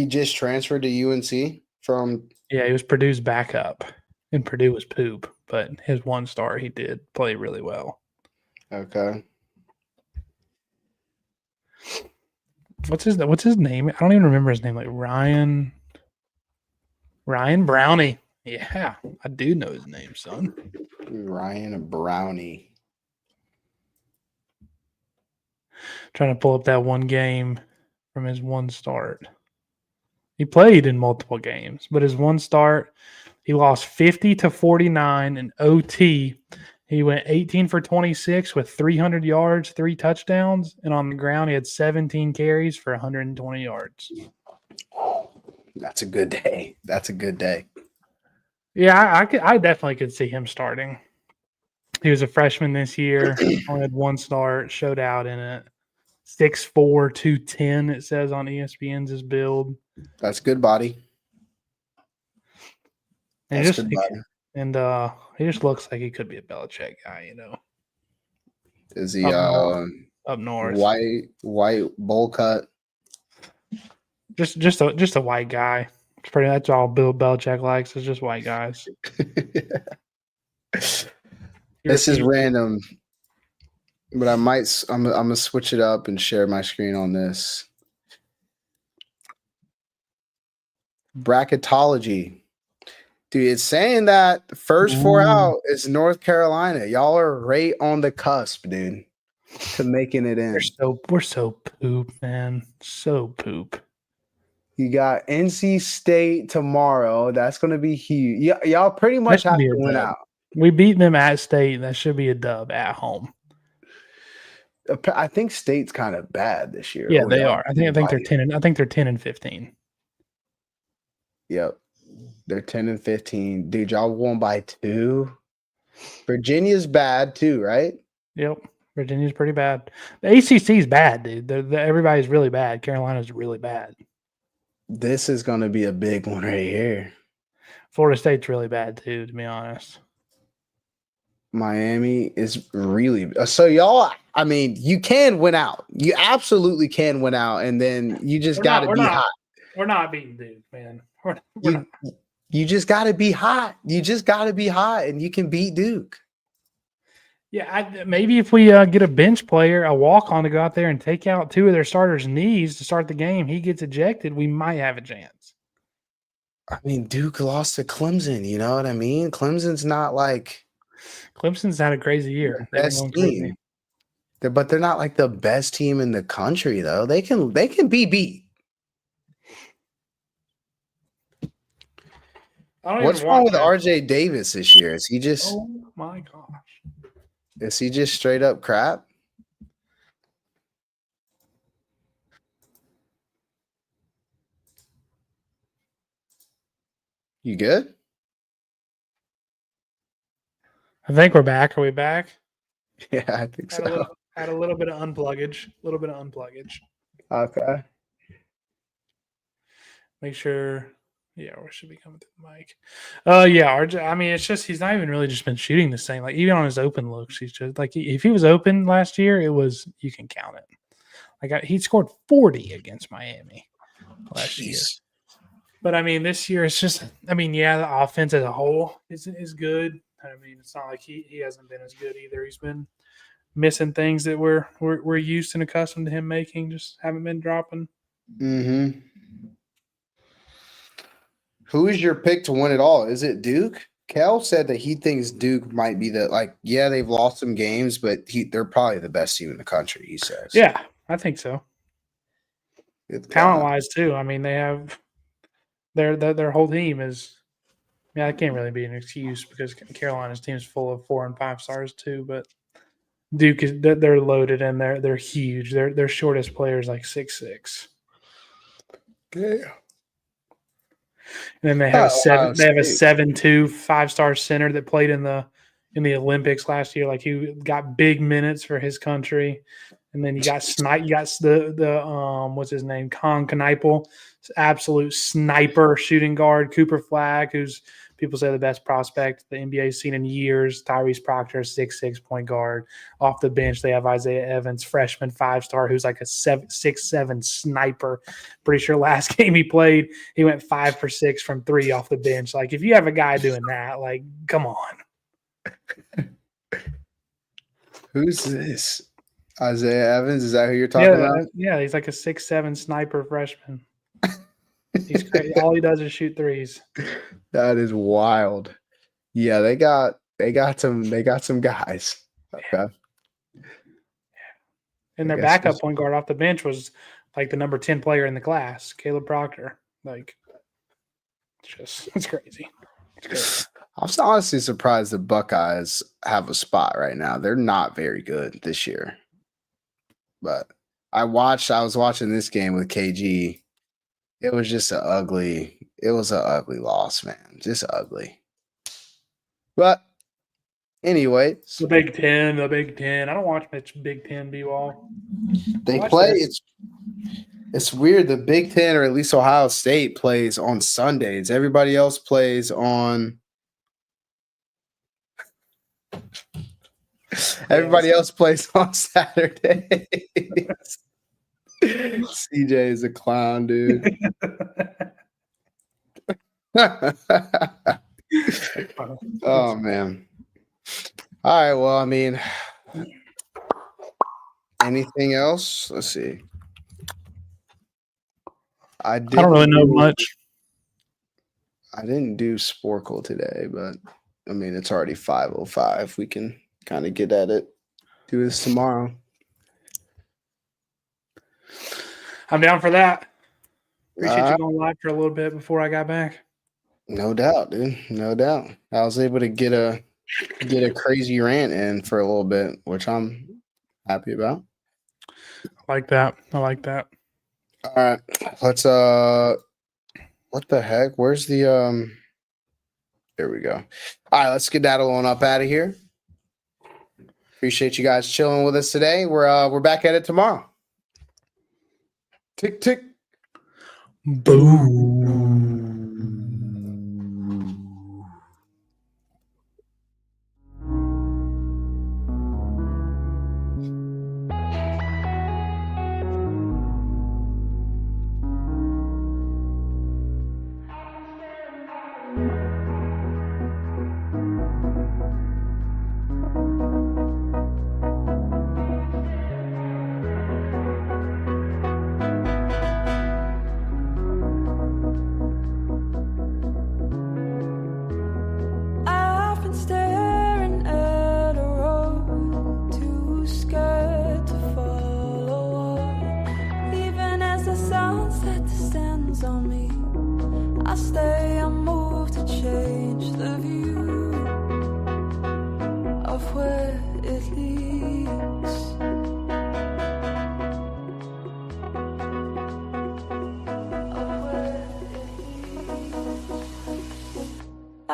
[SPEAKER 2] just transferred to UNC from.
[SPEAKER 4] Yeah, he was Purdue's backup, and Purdue was poop. But his one star, he did play really well.
[SPEAKER 2] Okay.
[SPEAKER 4] What's his name? I don't even remember his name. Ryan Brownie. Yeah, I do know his name, son.
[SPEAKER 2] Ryan Brownie.
[SPEAKER 4] Trying to pull up that one game from his one start. He played in multiple games, but his one start, he lost 50-49 in OT. He went 18 for 26 with 300 yards, 3 touchdowns, and on the ground he had 17 carries for 120 yards.
[SPEAKER 2] That's a good day.
[SPEAKER 4] Yeah, I definitely could see him starting. He was a freshman this year. Only had one start, showed out in it. 6'4", 210, it says on ESPN's his build.
[SPEAKER 2] That's good body.
[SPEAKER 4] And he just looks like he could be a Belichick guy,
[SPEAKER 2] Is he
[SPEAKER 4] up north?
[SPEAKER 2] White bowl cut?
[SPEAKER 4] Just a white guy. That's all Bill Belichick likes is just white guys.
[SPEAKER 2] This is random, but I'm gonna switch it up and share my screen on this. Bracketology. Dude, it's saying that the first 4 out is North Carolina. Y'all are right on the cusp, dude, to making it in.
[SPEAKER 4] We're so poop, man. So poop.
[SPEAKER 2] You got NC State tomorrow. That's going to be huge. Y'all pretty much have to win out.
[SPEAKER 4] We beat them at State. That should be a dub at home.
[SPEAKER 2] I think State's kind of bad this year.
[SPEAKER 4] Yeah, they are. I think they're 10. I think they're 10-15.
[SPEAKER 2] Yep, they're 10-15. Dude, y'all won by 2. Virginia's bad too, right?
[SPEAKER 4] Yep, Virginia's pretty bad. The ACC's bad, dude. Everybody's really bad. Carolina's really bad.
[SPEAKER 2] This is going to be a big one right here.
[SPEAKER 4] Florida State's really bad too, to be honest.
[SPEAKER 2] Miami is really so y'all. I mean, you can win out. You absolutely can win out, and then you just got to be hot.
[SPEAKER 4] We're not beating Duke, man.
[SPEAKER 2] You just got to be hot. You just got to be hot, and you can beat Duke.
[SPEAKER 4] Yeah, maybe if we get a bench player, a walk-on to go out there and take out 2 of their starters' knees to start the game, he gets ejected, we might have a chance.
[SPEAKER 2] I mean, Duke lost to Clemson. You know what I mean? Clemson's not like
[SPEAKER 4] Clemson's had a crazy year. They've been
[SPEAKER 2] best
[SPEAKER 4] going crazy.
[SPEAKER 2] team. But they're not like the best team in the country, though. They can be beat.
[SPEAKER 4] I don't
[SPEAKER 2] What's
[SPEAKER 4] even
[SPEAKER 2] wrong
[SPEAKER 4] watch
[SPEAKER 2] with
[SPEAKER 4] that.
[SPEAKER 2] RJ Davis this year? Is he just
[SPEAKER 4] Oh my gosh.
[SPEAKER 2] straight up crap? You good?
[SPEAKER 4] I think we're back. Are we back?
[SPEAKER 2] Yeah, I think so.
[SPEAKER 4] Had a little bit of unpluggage.
[SPEAKER 2] Okay.
[SPEAKER 4] Make sure. Yeah, we should be coming through the mic. Yeah, RJ. I mean, it's just he's not even really just been shooting this thing. Like even on his open looks, he's just like if he was open last year, it was you can count it. Like he scored 40 against Miami last year. But I mean, this year it's just. I mean, yeah, the offense as a whole is good. I mean, it's not like he hasn't been as good either. He's been missing things that we're used and accustomed to him making. Just haven't been dropping.
[SPEAKER 2] Mm-hmm. Who is your pick to win it all? Is it Duke? Kel said that he thinks Duke might be they've lost some games, but they're probably the best team in the country, he says.
[SPEAKER 4] Yeah, I think so. Talent-wise, too. I mean, they have their whole team is – yeah, that can't really be an excuse because Carolina's team is full of 4 and 5 stars, too. But Duke, they're loaded and they're huge. Their shortest player is like 6'6".
[SPEAKER 2] Yeah.
[SPEAKER 4] And then they have a 7'2" 5-star center that played in the Olympics last year. Like he got big minutes for his country. And then you got the what's his name? Con Kneipel, absolute sniper shooting guard. Cooper Flagg, who's people say the best prospect the NBA's seen in years. Tyrese Proctor, 6'6" point guard. Off the bench, they have Isaiah Evans, freshman 5-star, who's like a 6'7" sniper. Pretty sure last game he played, he went 5 for 6 from 3 off the bench. Like if you have a guy doing that, like come on.
[SPEAKER 2] Who's this? Isaiah Evans? Is that who you're talking about?
[SPEAKER 4] Yeah, he's like a 6'7" sniper freshman. He's crazy. All he does is shoot threes.
[SPEAKER 2] That is wild. Yeah, they got some guys. Okay.
[SPEAKER 4] And their backup point guard off the bench was like the number 10 player in the class, Caleb Proctor. Like it's crazy. It's crazy.
[SPEAKER 2] I'm honestly surprised the Buckeyes have a spot right now. They're not very good this year. But I was watching this game with KG. It was just an ugly loss, man. Just ugly. But anyway.
[SPEAKER 4] The Big Ten. I don't watch much Big Ten B-ball.
[SPEAKER 2] They play. It's weird. The Big Ten, or at least Ohio State, plays on Sundays. Everybody else plays on Saturday. CJ is a clown, dude. Oh man. All right. Well, I mean, anything else? Let's see. I don't
[SPEAKER 4] really know much.
[SPEAKER 2] I didn't do Sporkle today, but I mean, it's already 5:05. We can kind of get at it. Do this tomorrow.
[SPEAKER 4] I'm down for that. Appreciate you going live for a little bit before I got back.
[SPEAKER 2] No doubt, dude. No doubt. I was able to get a crazy rant in for a little bit, which I'm happy about.
[SPEAKER 4] I like that.
[SPEAKER 2] All right. Let's what the heck? Where's the there we go. All right, let's skedaddle on up out of here. Appreciate you guys chilling with us today. We're back at it tomorrow. Tick tick.
[SPEAKER 4] Boom.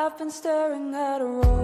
[SPEAKER 6] I've been staring at a road.